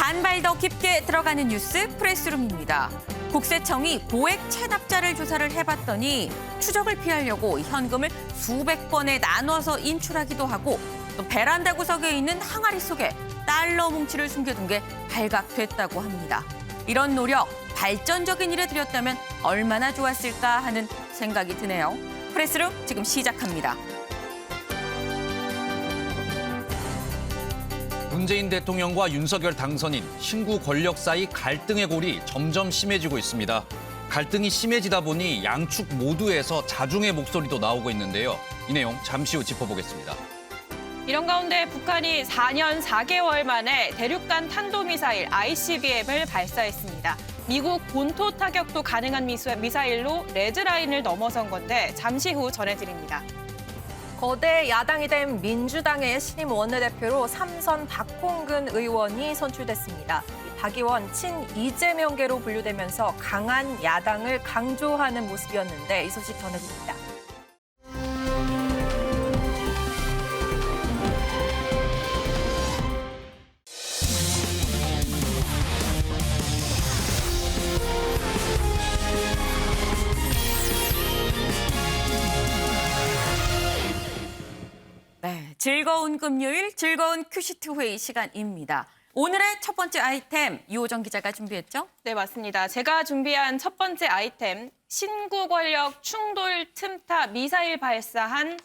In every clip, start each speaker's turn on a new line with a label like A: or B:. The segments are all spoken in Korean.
A: 한 발 더 깊게 들어가는 뉴스 프레스룸입니다. 국세청이 고액 체납자를 조사를 해봤더니 추적을 피하려고 현금을 수백 번에 나눠서 인출하기도 하고 또 베란다 구석에 있는 항아리 속에 달러 뭉치를 숨겨둔 게 발각됐다고 합니다. 이런 노력, 발전적인 일에 들였다면 얼마나 좋았을까 하는 생각이 드네요. 프레스룸 지금 시작합니다.
B: 문재인 대통령과 윤석열 당선인, 신구 권력 사이 갈등의 골이 점점 심해지고 있습니다. 갈등이 심해지다 보니 양측 모두에서 자중의 목소리도 나오고 있는데요. 이 내용 잠시 후 짚어보겠습니다.
C: 이런 가운데 북한이 4년 4개월 만에 대륙간 탄도미사일 ICBM을 발사했습니다. 미국 본토 타격도 가능한 미사일로 레드라인을 넘어선 건데 잠시 후 전해드립니다.
D: 거대 야당이 된 민주당의 신임 원내대표로 3선 박홍근 의원이 선출됐습니다. 박 의원 친 이재명계로 분류되면서 강한 야당을 강조하는 모습이었는데 이 소식 전해드립니다.
A: 네, 즐거운 금요일, 즐거운 큐시트 회의 시간입니다. 오늘의 첫 번째 아이템 유호정 기자가 준비했죠?
C: 네, 맞습니다. 제가 준비한 첫 번째 아이템, 신구 권력 충돌 틈타 미사일 발사한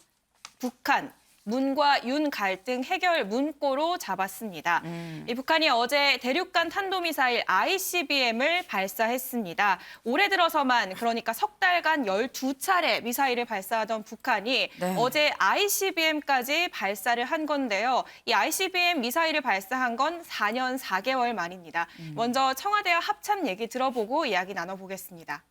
C: 북한. 문과 윤 갈등 해결 문구로 잡았습니다. 이 북한이 어제 대륙간 탄도미사일 ICBM을 발사했습니다. 올해 들어서만 그러니까 석 달간 12차례 미사일을 발사하던 북한이 어제 ICBM까지 발사를 한 건데요. 이 ICBM 미사일을 발사한 건 4년 4개월 만입니다. 먼저 청와대와 합참 얘기 들어보고 이야기 나눠보겠습니다.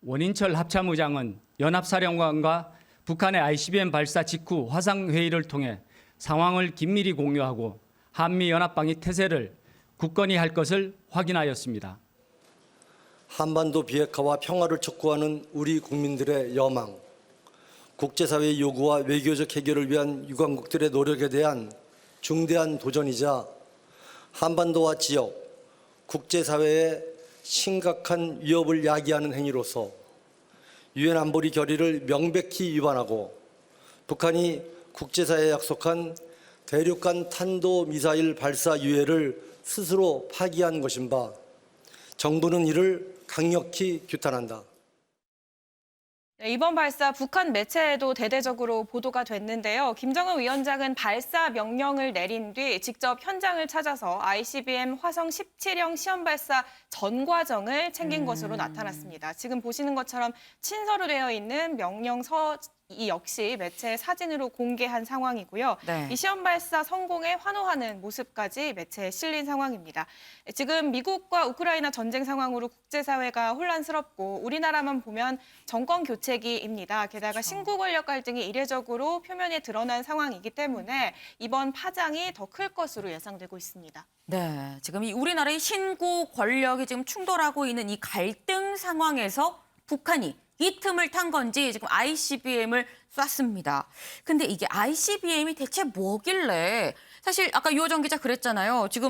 E: 원인철 합참의장은 연합사령관과 북한의 ICBM 발사 직후 화상회의를 통해 상황을 긴밀히 공유하고 한미연합방위 태세를 굳건히 할 것을 확인하였습니다.
F: 한반도 비핵화와 평화를 촉구하는 우리 국민들의 여망, 국제사회의 요구와 외교적 해결을 위한 유관국들의 노력에 대한 중대한 도전이자 한반도와 지역, 국제사회의 심각한 위협을 야기하는 행위로서 유엔 안보리 결의를 명백히 위반하고 북한이 국제사회에 약속한 대륙간 탄도미사일 발사 유예를 스스로 파기한 것인 바 정부는 이를 강력히 규탄한다.
C: 이번 발사 북한 매체에도 대대적으로 보도가 됐는데요. 김정은 위원장은 발사 명령을 내린 뒤 직접 현장을 찾아서 ICBM 화성 17형 시험 발사 전 과정을 챙긴 것으로 나타났습니다. 지금 보시는 것처럼 친서로 되어 있는 명령서 이 역시 매체 사진으로 공개한 상황이고요.
A: 네.
C: 이 시험 발사 성공에 환호하는 모습까지 매체에 실린 상황입니다. 지금 미국과 우크라이나 전쟁 상황으로 국제사회가 혼란스럽고 우리나라만 보면 정권 교체기입니다. 게다가 신구 권력 갈등이 이례적으로 표면에 드러난 상황이기 때문에 이번 파장이 더 클 것으로 예상되고 있습니다.
A: 네, 지금 이 우리나라의 신구 권력이 지금 충돌하고 있는 이 갈등 상황에서 북한이 이 틈을 탄 건지 지금 ICBM을 쐈습니다. 근데 이게 ICBM이 대체 뭐길래 사실 아까 유호정 기자 그랬잖아요. 지금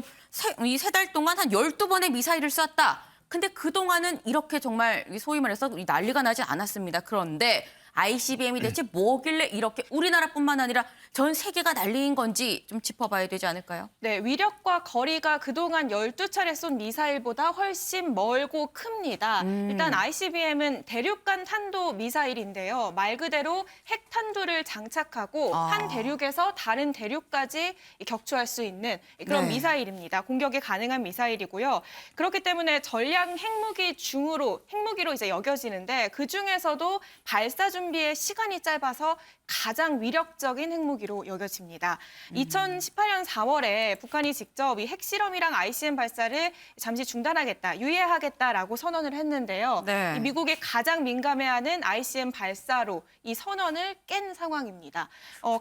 A: 이 세 달 동안 한 12번의 미사일을 쐈다. 근데 그동안은 이렇게 정말 소위 말해서 난리가 나지 않았습니다. 그런데 ICBM이 대체 뭐길래 이렇게 우리나라뿐만 아니라 전 세계가 난리인 건지 좀 짚어봐야 되지 않을까요?
C: 네, 위력과 거리가 그동안 12차례 쏜 미사일보다 훨씬 멀고 큽니다. 일단 ICBM은 대륙간 탄도 미사일인데요. 말 그대로 핵탄두를 장착하고 한 대륙에서 다른 대륙까지 격추할 수 있는 그런 미사일입니다. 공격이 가능한 미사일이고요. 그렇기 때문에 전략 핵무기로 이제 여겨지는데 그중에서도 발사 준비의 시간이 짧아서 가장 위력적인 핵무기로 여겨집니다. 2018년 4월에 북한이 직접 이 핵실험이랑 ICBM 발사를 잠시 중단하겠다, 유예하겠다라고 선언을 했는데요.
A: 네.
C: 이 미국이 가장 민감해하는 ICBM 발사로 이 선언을 깬 상황입니다.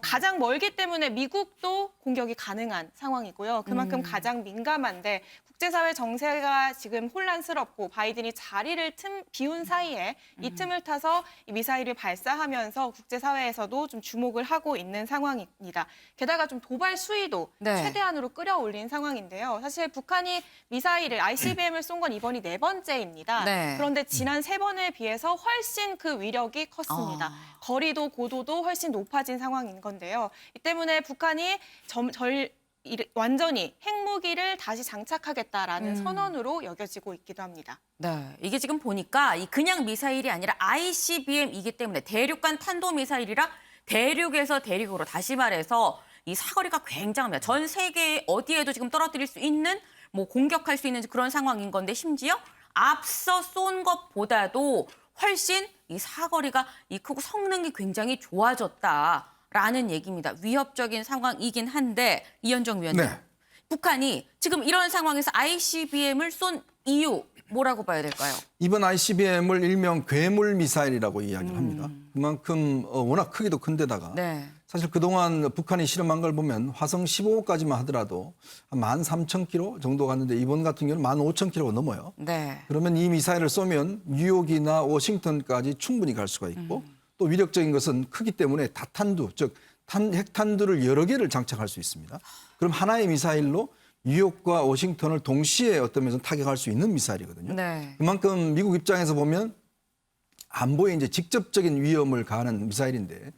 C: 가장 멀기 때문에 미국도 공격이 가능한 상황이고요. 그만큼 가장 민감한데 국제사회 정세가 지금 혼란스럽고 바이든이 자리를 비운 사이에 이 틈을 타서 이 미사일을 발사하면서 국제사회에서도 좀 주목을 하고 있는 상황입니다. 게다가 좀 도발 수위도
A: 네.
C: 최대한으로 끌어올린 상황인데요. 사실 북한이 미사일을 ICBM을 쏜 건 이번이 4번째입니다.
A: 네.
C: 그런데 지난 3번에 비해서 훨씬 그 위력이 컸습니다. 거리도 고도도 훨씬 높아진 상황인 건데요. 이 때문에 북한이 완전히 핵무기를 다시 장착하겠다라는 선언으로 여겨지고 있기도 합니다.
A: 네, 이게 지금 보니까 이 그냥 미사일이 아니라 ICBM이기 때문에 대륙간 탄도미사일이라 대륙에서 대륙으로 다시 말해서 이 사거리가 굉장합니다. 전 세계 어디에도 지금 떨어뜨릴 수 있는 뭐 공격할 수 있는 그런 상황인 건데 심지어 앞서 쏜 것보다도 훨씬 이 사거리가 크고 성능이 굉장히 좋아졌다라는 얘기입니다. 위협적인 상황이긴 한데 이현정 위원님.
G: 네.
A: 북한이 지금 이런 상황에서 ICBM을 쏜 이유 뭐라고 봐야 될까요?
G: 이번 ICBM을 일명 괴물 미사일이라고 이야기를 합니다. 그만큼 워낙 크기도 큰데다가
A: 네.
G: 사실 그동안 북한이 실험한 걸 보면 화성 15호까지만 하더라도 한 13,000km 정도 갔는데 이번 같은 경우는 15,000km가 넘어요.
A: 네.
G: 그러면 이 미사일을 쏘면 뉴욕이나 워싱턴까지 충분히 갈 수가 있고 또 위력적인 것은 크기 때문에 다탄두, 즉 핵탄두를 여러 개를 장착할 수 있습니다. 그럼 하나의 미사일로 뉴욕과 워싱턴을 동시에 어떤 면에서 타격할 수 있는 미사일이거든요.
A: 네.
G: 그만큼 미국 입장에서 보면 안보에 이제 직접적인 위험을 가하는 미사일인데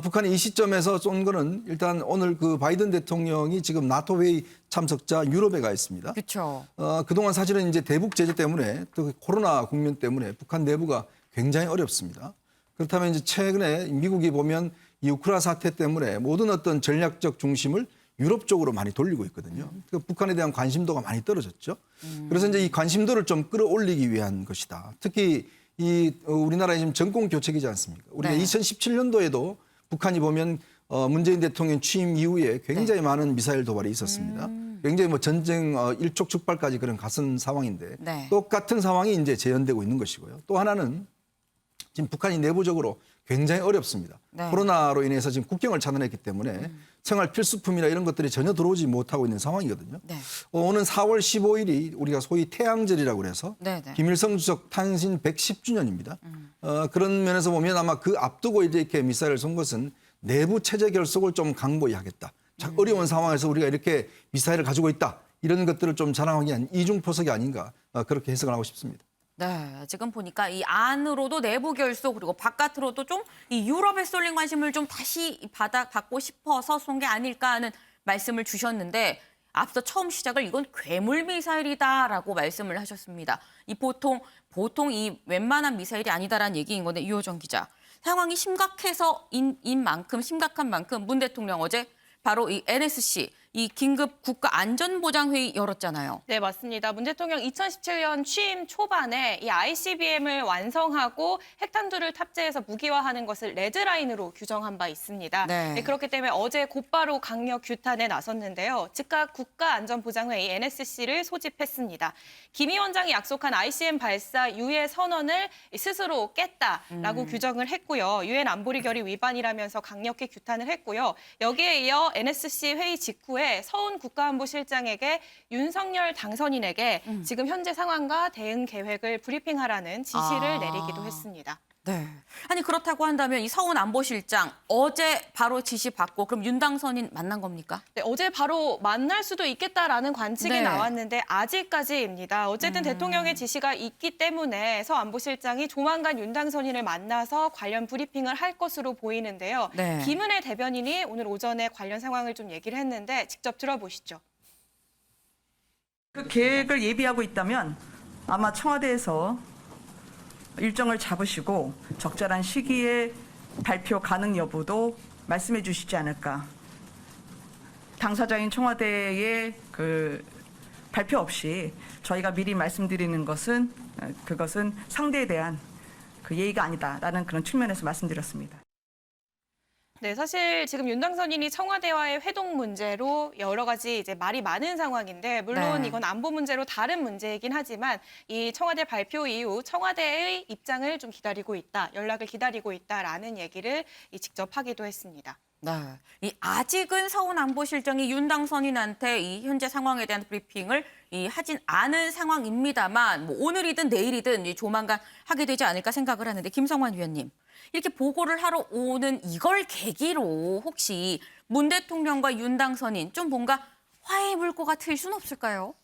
G: 북한이 이 시점에서 쏜 거는 일단 오늘 그 바이든 대통령이 지금 나토 회의 참석자 유럽에 가 있습니다.
A: 그렇죠.
G: 그동안 사실은 이제 대북 제재 때문에 또 코로나 국면 때문에 북한 내부가 굉장히 어렵습니다. 그렇다면 이제 최근에 미국이 보면 이 우크라 사태 때문에 모든 어떤 전략적 중심을 유럽 쪽으로 많이 돌리고 있거든요. 그러니까 북한에 대한 관심도가 많이 떨어졌죠. 그래서 이제 이 관심도를 좀 끌어올리기 위한 것이다. 특히 우리나라에 지금 정권 교체기지 않습니까? 우리가
A: 네.
G: 2017년도에도 북한이 보면 문재인 대통령 취임 이후에 굉장히 많은 미사일 도발이 있었습니다. 굉장히 뭐 전쟁 일촉즉발까지 그런 가슴 상황인데
A: 네.
G: 똑같은 상황이 이제 재현되고 있는 것이고요. 또 하나는 지금 북한이 내부적으로 굉장히 어렵습니다.
A: 네.
G: 코로나로 인해서 지금 국경을 차단했기 때문에 생활 필수품이나 이런 것들이 전혀 들어오지 못하고 있는 상황이거든요.
A: 네.
G: 오는 4월 15일이 우리가 소위 태양절이라고 그래서
A: 네, 네.
G: 김일성 주석 탄신 110주년입니다. 그런 면에서 보면 아마 그 앞두고 이렇게 미사일을 쏜 것은 내부 체제 결속을 좀 강고히 하겠다. 참 어려운 상황에서 우리가 이렇게 미사일을 가지고 있다. 이런 것들을 좀 자랑하기 위한 이중포석이 아닌가 그렇게 해석을 하고 싶습니다.
A: 네, 지금 보니까 이 안으로도 내부 결속 그리고 바깥으로도 좀 이 유럽에 쏠린 관심을 좀 다시 받고 싶어서 쏜 게 아닐까 하는 말씀을 주셨는데 앞서 처음 시작을 이건 괴물 미사일이다라고 말씀을 하셨습니다. 이 보통 이 웬만한 미사일이 아니다라는 얘기인 건데 이호정 기자. 상황이 심각한 만큼 문 대통령 어제 바로 이 NSC 이 긴급 국가안전보장회의 열었잖아요.
C: 네, 맞습니다. 문 대통령 2017년 취임 초반에 이 ICBM을 완성하고 핵탄두를 탑재해서 무기화하는 것을 레드라인으로 규정한 바 있습니다.
A: 네.
C: 네, 그렇기 때문에 어제 곧바로 강력 규탄에 나섰는데요. 즉각 국가안전보장회의 NSC를 소집했습니다. 김 위원장이 약속한 ICBM 발사 유예 선언을 스스로 깼다라고 규정을 했고요. 유엔 안보리 결의 위반이라면서 강력히 규탄을 했고요. 여기에 이어 NSC 회의 직후에 서훈 국가안보실장에게 윤석열 당선인에게 지금 현재 상황과 대응 계획을 브리핑하라는 지시를 내리기도 했습니다.
A: 네. 아니 그렇다고 한다면 이 서훈 안보실장 어제 바로 지시 받고 그럼 윤 당선인 만난 겁니까?
C: 네, 어제 바로 만날 수도 있겠다라는 관측이
A: 네.
C: 나왔는데 아직까지입니다. 어쨌든 대통령의 지시가 있기 때문에 서 안보실장이 조만간 윤 당선인을 만나서 관련 브리핑을 할 것으로 보이는데요.
A: 네.
C: 김은혜 대변인이 오늘 오전에 관련 상황을 좀 얘기를 했는데 직접 들어보시죠.
H: 그 계획을 예비하고 있다면 아마 청와대에서 일정을 잡으시고 적절한 시기에 발표 가능 여부도 말씀해 주시지 않을까. 당사자인 청와대의 그 발표 없이 저희가 미리 말씀드리는 것은 그것은 상대에 대한 그 예의가 아니다라는 그런 측면에서 말씀드렸습니다.
C: 네, 사실 지금 윤 당선인이 청와대와의 회동 문제로 여러 가지 이제 말이 많은 상황인데 물론
A: 네.
C: 이건 안보 문제로 다른 문제이긴 하지만 이 청와대 발표 이후 청와대의 입장을 좀 기다리고 있다, 연락을 기다리고 있다라는 얘기를 직접 하기도 했습니다.
A: 네. 이 아직은 서훈안보실장이 윤 당선인한테 이 현재 상황에 대한 브리핑을 하진 않은 상황입니다만 뭐 오늘이든 내일이든 조만간 하게 되지 않을까 생각을 하는데 김성환 위원님 이렇게 보고를 하러 오는 이걸 계기로 혹시 문 대통령과 윤 당선인 좀 뭔가 화해 물꼬가 트일 수는 없을까요?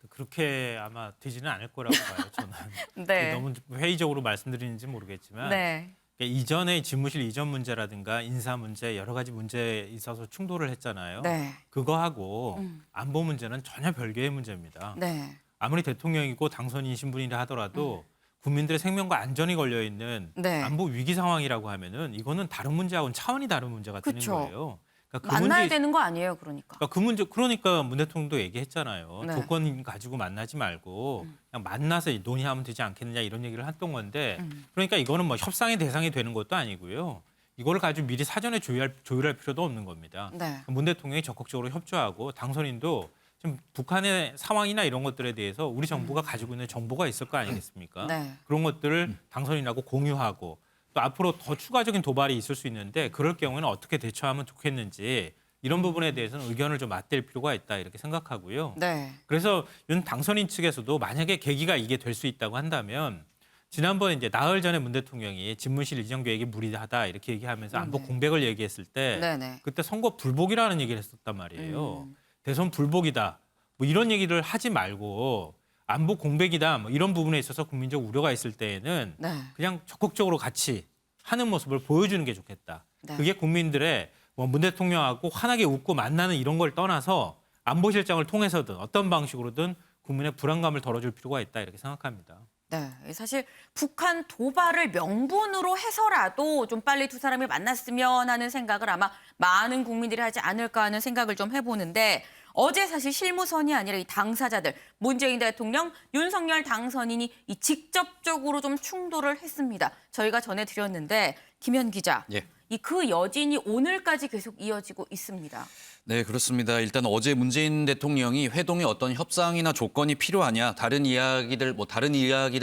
I: 그렇게 아마 되지는 않을 거라고 봐요. 저는
A: 네.
I: 너무 회의적으로 말씀드리는지 모르겠지만
A: 네.
I: 이전에 집무실 이전 문제라든가 인사 문제 여러 가지 문제에 있어서 충돌을 했잖아요.
A: 네.
I: 그거하고 안보 문제는 전혀 별개의 문제입니다.
A: 네.
I: 아무리 대통령이고 당선인이신 분이라 하더라도 국민들의 생명과 안전이 걸려 있는
A: 네.
I: 안보 위기 상황이라고 하면은 이거는 다른 문제하고는 차원이 다른 문제가 되는
A: 그쵸.
I: 거예요. 그러니까
A: 만나야 되는 거 아니에요, 그러니까.
I: 그러니까 문 대통령도 얘기했잖아요.
A: 네.
I: 조건 가지고 만나지 말고 그냥 만나서 논의하면 되지 않겠느냐 이런 얘기를 했던 건데 그러니까 이거는 뭐 협상의 대상이 되는 것도 아니고요. 이거를 가지고 미리 사전에 조율할 필요도 없는 겁니다.
A: 네.
I: 문 대통령이 적극적으로 협조하고 당선인도 지금 북한의 상황이나 이런 것들에 대해서 우리 정부가 가지고 있는 정보가 있을 거 아니겠습니까?
A: 네.
I: 그런 것들을 당선인하고 공유하고 또 앞으로 더 추가적인 도발이 있을 수 있는데 그럴 경우에는 어떻게 대처하면 좋겠는지 이런 부분에 대해서는 의견을 좀 맞댈 필요가 있다 이렇게 생각하고요.
A: 네.
I: 그래서 윤 당선인 측에서도 만약에 계기가 이게 될 수 있다고 한다면 지난번에 이제 나흘 전에 문 대통령이 집무실 이전 계획이 무리하다 이렇게 얘기하면서 안보 공백을 얘기했을 때
A: 네네.
I: 그때 선거 불복이라는 얘기를 했었단 말이에요. 대선 불복이다. 뭐 이런 얘기를 하지 말고 안보 공백이다. 뭐 이런 부분에 있어서 국민적 우려가 있을 때에는
A: 네.
I: 그냥 적극적으로 같이 하는 모습을 보여주는 게 좋겠다.
A: 네.
I: 그게 국민들의 뭐 문 대통령하고 환하게 웃고 만나는 이런 걸 떠나서 안보실장을 통해서든 어떤 방식으로든 국민의 불안감을 덜어줄 필요가 있다 이렇게 생각합니다.
A: 네, 사실 북한 도발을 명분으로 해서라도 좀 빨리 두 사람이 만났으면 하는 생각을 아마 많은 국민들이 하지 않을까 하는 생각을 좀 해보는데 어제 사실 실무선이 아니라 이 당사자들 문재인 대통령, 윤석열 당선인이 이 직접적으로 좀 충돌을 했습니다. 저희가 전해드렸는데 김현 기자,
B: 예.
A: 이 그 여진이 오늘까지 계속 이어지고 있습니다.
B: 네, 그렇습니다. 일단 어제 문재인 대통령이 회동에 어떤 협상이나 조건이 필요하냐, 다른 이야기들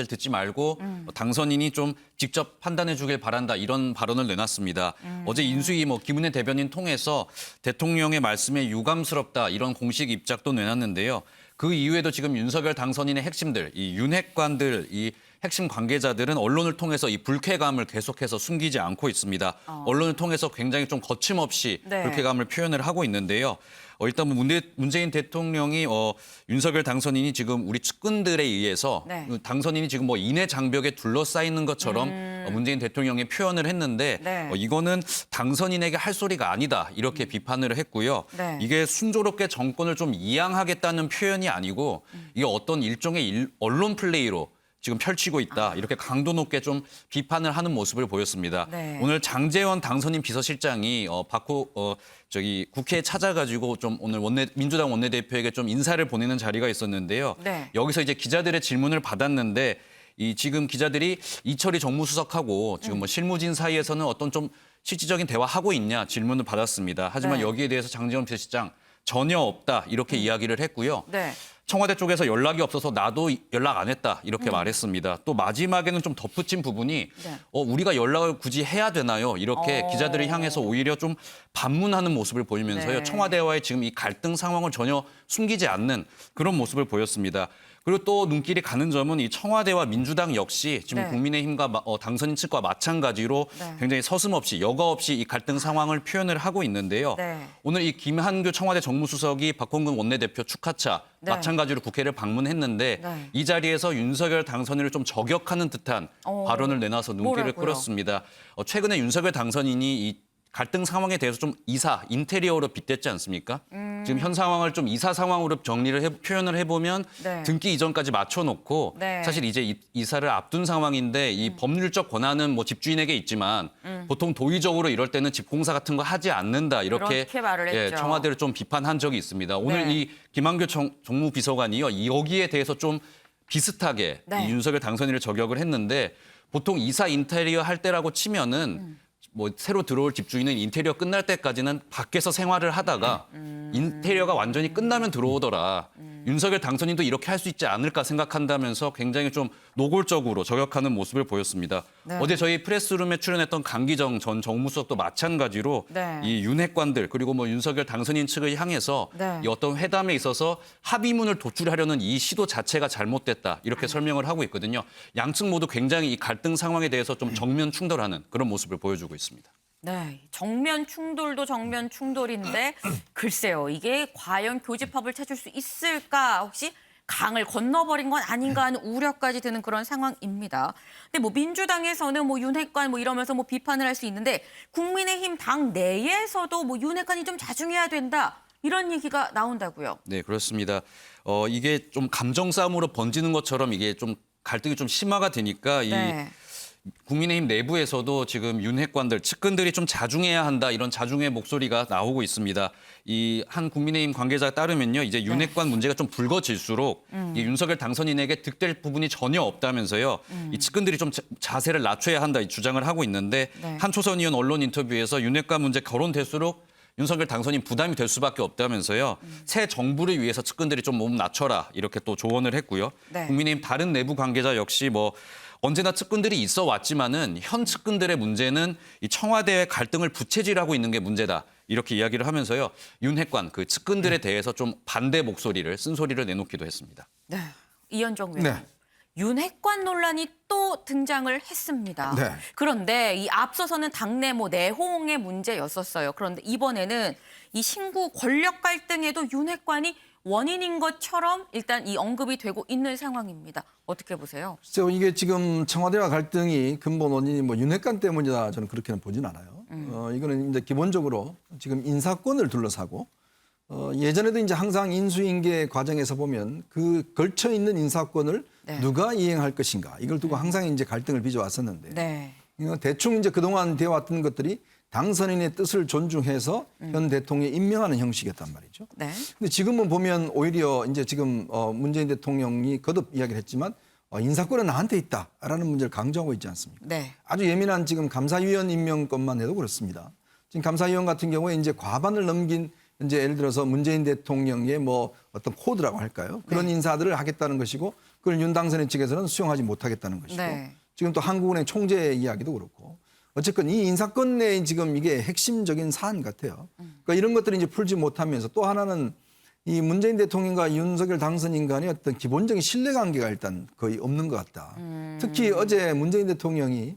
B: 듣지 말고 당선인이 좀 직접 판단해 주길 바란다 이런 발언을 내놨습니다. 어제 인수위 김은혜 대변인 통해서 대통령의 말씀에 유감스럽다 이런 공식 입장도 내놨는데요. 그 이후에도 지금 윤석열 당선인의 핵심들, 이 윤핵관들, 이 핵심 관계자들은 언론을 통해서 이 불쾌감을 계속해서 숨기지 않고 있습니다. 언론을 통해서 굉장히 좀 거침없이
A: 네.
B: 불쾌감을 표현을 하고 있는데요. 일단 문재인 대통령이 윤석열 당선인이 지금 우리 측근들에 의해서
A: 네.
B: 당선인이 지금 인해 장벽에 둘러싸이는 것처럼 문재인 대통령이 표현을 했는데
A: 네.
B: 이거는 당선인에게 할 소리가 아니다 이렇게 비판을 했고요.
A: 네.
B: 이게 순조롭게 정권을 좀 이양하겠다는 표현이 아니고 이게 어떤 일종의 언론 플레이로 지금 펼치고 있다. 이렇게 강도 높게 좀 비판을 하는 모습을 보였습니다.
A: 네.
B: 오늘 장제원 당선인 비서실장이 국회에 찾아가지고 좀 오늘 민주당 원내대표에게 좀 인사를 보내는 자리가 있었는데요.
A: 네.
B: 여기서 이제 기자들의 질문을 받았는데 지금 기자들이 이철희 정무수석하고 지금 실무진 사이에서는 어떤 좀 실질적인 대화하고 있냐 질문을 받았습니다. 하지만
A: 네.
B: 여기에 대해서 장제원 비서실장 전혀 없다 이렇게 이야기를 했고요.
A: 네.
B: 청와대 쪽에서 연락이 없어서 나도 연락 안 했다 이렇게 말했습니다. 또 마지막에는 좀 덧붙인 부분이
A: 네.
B: 우리가 연락을 굳이 해야 되나요? 이렇게 기자들을 향해서 오히려 좀 반문하는 모습을 보이면서요.
A: 네.
B: 청와대와의 지금 이 갈등 상황을 전혀 숨기지 않는 그런 모습을 보였습니다. 그리고 또 눈길이 가는 점은 이 청와대와 민주당 역시 지금
A: 네.
B: 국민의힘과 당선인 측과 마찬가지로
A: 네.
B: 굉장히 서슴없이 여과 없이 이 갈등 상황을 표현을 하고 있는데요.
A: 네.
B: 오늘 이 김한규 청와대 정무수석이 박홍근 원내대표 축하차
A: 네.
B: 마찬가지로 국회를 방문했는데
A: 네.
B: 이 자리에서 윤석열 당선인을 좀 저격하는 듯한 발언을 내놔서 눈길을
A: 뭐라고요?
B: 끌었습니다. 최근에 윤석열 당선인이 이 갈등 상황에 대해서 좀 인테리어로 빗댔지 않습니까? 지금 현 상황을 좀 이사 상황으로 표현을 해보면
A: 네.
B: 등기 이전까지 맞춰놓고
A: 네.
B: 사실 이제 이사를 앞둔 상황인데 이 법률적 권한은 집주인에게 있지만 보통 도의적으로 이럴 때는 집공사 같은 거 하지 않는다 이렇게
A: 그렇게 말을 했죠.
B: 청와대를 좀 비판한 적이 있습니다. 오늘
A: 네.
B: 이 김한규 정무비서관이요 여기에 대해서 좀 비슷하게
A: 네.
B: 이 윤석열 당선인을 저격을 했는데 보통 이사 인테리어 할 때라고 치면은 새로 들어올 집주인은 인테리어 끝날 때까지는 밖에서 생활을 하다가 인테리어가 완전히 끝나면 들어오더라. 윤석열 당선인도 이렇게 할 수 있지 않을까 생각한다면서 굉장히 좀 노골적으로 저격하는 모습을 보였습니다.
A: 네.
B: 어제 저희 프레스룸에 출연했던 강기정 전 정무수석도 마찬가지로
A: 네.
B: 이 윤핵관들 그리고 뭐 윤석열 당선인 측을 향해서
A: 네.
B: 이 어떤 회담에 있어서 합의문을 도출하려는 이 시도 자체가 잘못됐다 이렇게 설명을 하고 있거든요. 양측 모두 굉장히 이 갈등 상황에 대해서 좀 정면 충돌하는 그런 모습을 보여주고 있습니다.
A: 네, 정면 충돌도 정면 충돌인데 글쎄요, 이게 과연 교집합을 찾을 수 있을까? 혹시 강을 건너버린 건 아닌가 하는 우려까지 드는 그런 상황입니다. 근데 뭐 민주당에서는 뭐 윤핵관 뭐 이러면서 뭐 비판을 할 수 있는데 국민의힘 당 내에서도 뭐 윤핵관이 좀 자중해야 된다. 이런 얘기가 나온다고요.
B: 네, 그렇습니다. 이게 좀 감정 싸움으로 번지는 것처럼 이게 좀 갈등이 좀 심화가 되니까
A: 네.
B: 국민의힘 내부에서도 지금 윤핵관들, 측근들이 좀 자중해야 한다 이런 자중의 목소리가 나오고 있습니다. 이 한 국민의힘 관계자에 따르면요, 이제 윤핵관 문제가 좀 불거질수록 이 윤석열 당선인에게 득될 부분이 전혀 없다면서요, 이 측근들이 좀 자세를 낮춰야 한다 이 주장을 하고 있는데
A: 네.
B: 한 초선 의원 언론 인터뷰에서 윤핵관 문제 거론될수록 윤석열 당선인 부담이 될 수밖에 없다면서요. 새 정부를 위해서 측근들이 좀 몸 낮춰라 이렇게 또 조언을 했고요.
A: 네.
B: 국민의힘 다른 내부 관계자 역시 뭐 언제나 측근들이 있어 왔지만은 현 측근들의 문제는 이 청와대의 갈등을 부채질하고 있는 게 문제다. 이렇게 이야기를 하면서요. 윤핵관 그 측근들에 대해서 좀 반대 목소리를 쓴소리를 내놓기도 했습니다.
A: 네, 이현정 의원.
G: 네.
A: 윤핵관 논란이 또 등장을 했습니다.
G: 네.
A: 그런데 이 앞서서는 당내 뭐 내홍의 문제였었어요. 그런데 이번에는 이 신구 권력 갈등에도 윤핵관이 원인인 것처럼 일단 이 언급이 되고 있는 상황입니다. 어떻게 보세요?
G: 글쎄요, 이게 지금 청와대와 갈등이 근본 원인이 뭐 윤핵관 때문이다 저는 그렇게는 보진 않아요. 이거는 이제 기본적으로 지금 인사권을 둘러싸고 예전에도 이제 항상 인수인계 과정에서 보면 그 걸쳐 있는 인사권을
A: 네.
G: 누가 이행할 것인가 이걸 두고 항상 이제 갈등을 빚어왔었는데
A: 네.
G: 이거 대충 이제 그동안 되어왔던 것들이 당선인의 뜻을 존중해서 현 대통령이 임명하는 형식이었단 말이죠.
A: 네.
G: 근데 지금은 보면 오히려 이제 지금 문재인 대통령이 거듭 이야기를 했지만 인사권은 나한테 있다라는 문제를 강조하고 있지 않습니까?
A: 네.
G: 아주 예민한 지금 감사위원 임명권만 해도 그렇습니다. 지금 감사위원 같은 경우에 이제 과반을 넘긴 이제 예를 들어서 문재인 대통령의 뭐 어떤 코드라고 할까요? 그런 인사들을 하겠다는 것이고 그걸 윤 당선인 측에서는 수용하지 못하겠다는 것이고
A: 네.
G: 지금 또 한국은행 총재 이야기도 그렇고 어쨌건 이 인사권 내에 지금 이게 핵심적인 사안 같아요. 그러니까 이런 것들을 이제 풀지 못하면서 또 하나는 이 문재인 대통령과 윤석열 당선인 간의 어떤 기본적인 신뢰관계가 일단 거의 없는 것 같다. 특히 어제 문재인 대통령이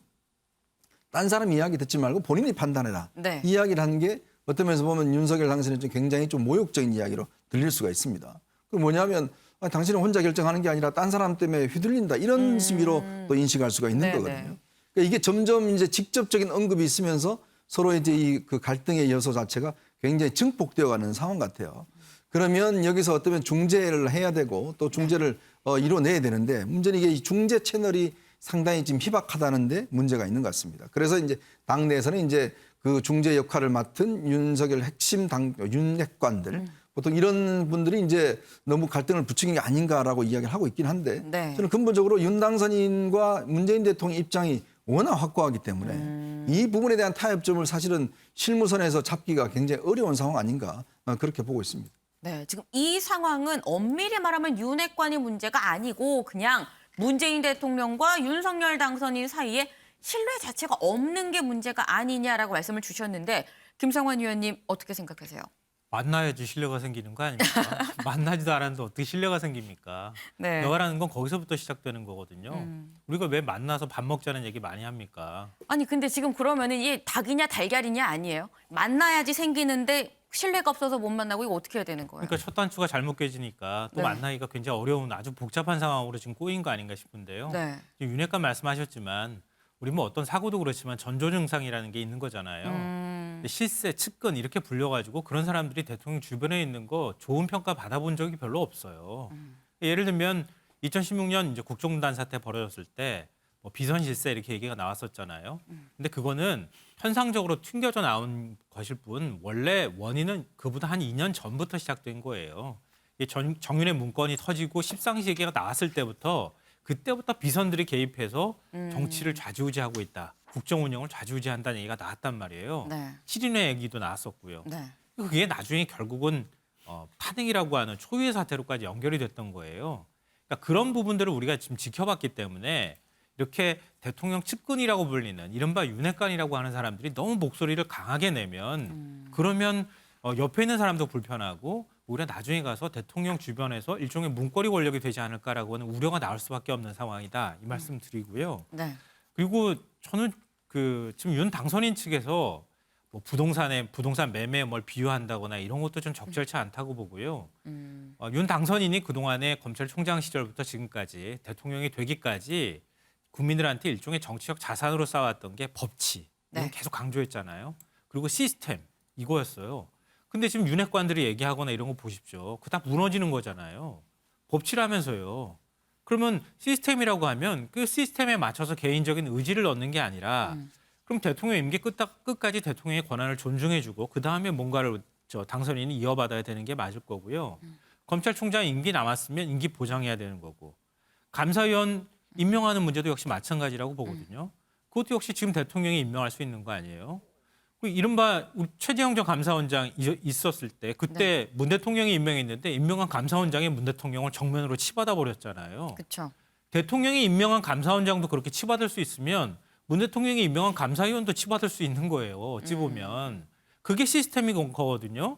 G: 딴 사람 이야기 듣지 말고 본인이 판단해라.
A: 네.
G: 이야기를 한 게 어떤 면에서 보면 윤석열 당선인 좀 굉장히 좀 모욕적인 이야기로 들릴 수가 있습니다. 그 뭐냐면 당신은 혼자 결정하는 게 아니라 딴 사람 때문에 휘둘린다. 이런 의미로 또 인식할 수가 있는
A: 네,
G: 거거든요.
A: 네.
G: 그러니까 이게 점점 이제 직접적인 언급이 있으면서 서로 이제 이 그 갈등의 요소 자체가 굉장히 증폭되어 가는 상황 같아요. 그러면 여기서 어쩌면 중재를 해야 되고 또 중재를 이뤄내야 되는데 문제는 이게 이 중재 채널이 상당히 지금 희박하다는데 문제가 있는 것 같습니다. 그래서 이제 당내에서는 이제 그 중재 역할을 맡은 윤석열 핵심 윤핵관들 보통 이런 분들이 이제 너무 갈등을 부추긴 게 아닌가라고 이야기를 하고 있긴 한데
A: 네.
G: 저는 근본적으로 윤 당선인과 문재인 대통령 입장이 워낙 확고하기 때문에 이 부분에 대한 타협점을 사실은 실무선에서 잡기가 굉장히 어려운 상황 아닌가 그렇게 보고 있습니다.
A: 네, 지금 이 상황은 엄밀히 말하면 윤핵관이 문제가 아니고 그냥 문재인 대통령과 윤석열 당선인 사이에 신뢰 자체가 없는 게 문제가 아니냐라고 말씀을 주셨는데 김성환 의원님 어떻게 생각하세요?
I: 만나야지 신뢰가 생기는 거 아닙니까? 만나지도 않았는데 어떻게 신뢰가 생깁니까?
A: 네.
I: 대화라는 건 거기서부터 시작되는 거거든요. 우리가 왜 만나서 밥 먹자는 얘기 많이 합니까?
A: 아니 근데 지금 그러면은 이게 닭이냐 달걀이냐 아니에요? 만나야지 생기는데 신뢰가 없어서 못 만나고 이거 어떻게 해야 되는 거예요?
I: 그러니까 첫 단추가 잘못 깨지니까 또
A: 네.
I: 만나기가 굉장히 어려운 아주 복잡한 상황으로 지금 꼬인 거 아닌가 싶은데요.
A: 네.
I: 지금 윤핵관 말씀하셨지만 우리 뭐 어떤 사고도 그렇지만 전조 증상이라는 게 있는 거잖아요. 근데 실세, 측근 이렇게 불려가지고 그런 사람들이 대통령 주변에 있는 거 좋은 평가 받아본 적이 별로 없어요. 예를 들면 2016년 이제 국정농단 사태 벌어졌을 때 뭐 비선 실세 이렇게 얘기가 나왔었잖아요. 근데 그거는 현상적으로 튕겨져 나온 것일 뿐 원래 원인은 그보다 한 2년 전부터 시작된 거예요. 정윤의 문건이 터지고 십상시 얘기가 나왔을 때부터 그때부터 비선들이 개입해서 정치를 좌지우지하고 있다. 국정 운영을 좌지우지한다는 얘기가 나왔단 말이에요.
A: 네.
I: 7인회 얘기도 나왔었고요.
A: 네.
I: 그게 나중에 결국은 파등이라고 하는 초유의 사태로까지 연결이 됐던 거예요. 그러니까 그런 부분들을 우리가 지금 지켜봤기 때문에 이렇게 대통령 측근이라고 불리는 이른바 윤핵관이라고 하는 사람들이 너무 목소리를 강하게 내면 그러면 옆에 있는 사람도 불편하고 오히려 나중에 가서 대통령 주변에서 일종의 문고리 권력이 되지 않을까라고 하는 우려가 나올 수밖에 없는 상황이다. 이 말씀 드리고요.
A: 네.
I: 그리고 저는 지금 윤 당선인 측에서 뭐 부동산 매매에 뭘 비유한다거나 이런 것도 좀 적절치 않다고 보고요. 윤 당선인이 그동안에 검찰총장 시절부터 지금까지 대통령이 되기까지 국민들한테 일종의 정치적 자산으로 쌓아왔던 게 법치. 이건
A: 네.
I: 계속 강조했잖아요. 그리고 시스템 이거였어요. 근데 지금 윤핵관들이 얘기하거나 이런 거 보십시오. 그거 다 무너지는 거잖아요. 법치라면서요. 그러면 시스템이라고 하면 그 시스템에 맞춰서 개인적인 의지를 넣는 게 아니라 그럼 대통령 임기 끝까지 대통령의 권한을 존중해주고 그다음에 뭔가를 당선인이 이어받아야 되는 게 맞을 거고요. 검찰총장 임기 남았으면 임기 보장해야 되는 거고. 감사위원 임명하는 문제도 역시 마찬가지라고 보거든요. 그것도 역시 지금 대통령이 임명할 수 있는 거 아니에요? 이른바 최재형 전 감사원장 있었을 때 그때 문 대통령이 임명했는데 임명한 감사원장이 문 대통령을 정면으로 치받아 버렸잖아요.
A: 그렇죠.
I: 대통령이 임명한 감사원장도 그렇게 치받을 수 있으면 문 대통령이 임명한 감사위원도 치받을 수 있는 거예요. 어찌 보면. 그게 시스템인 거거든요.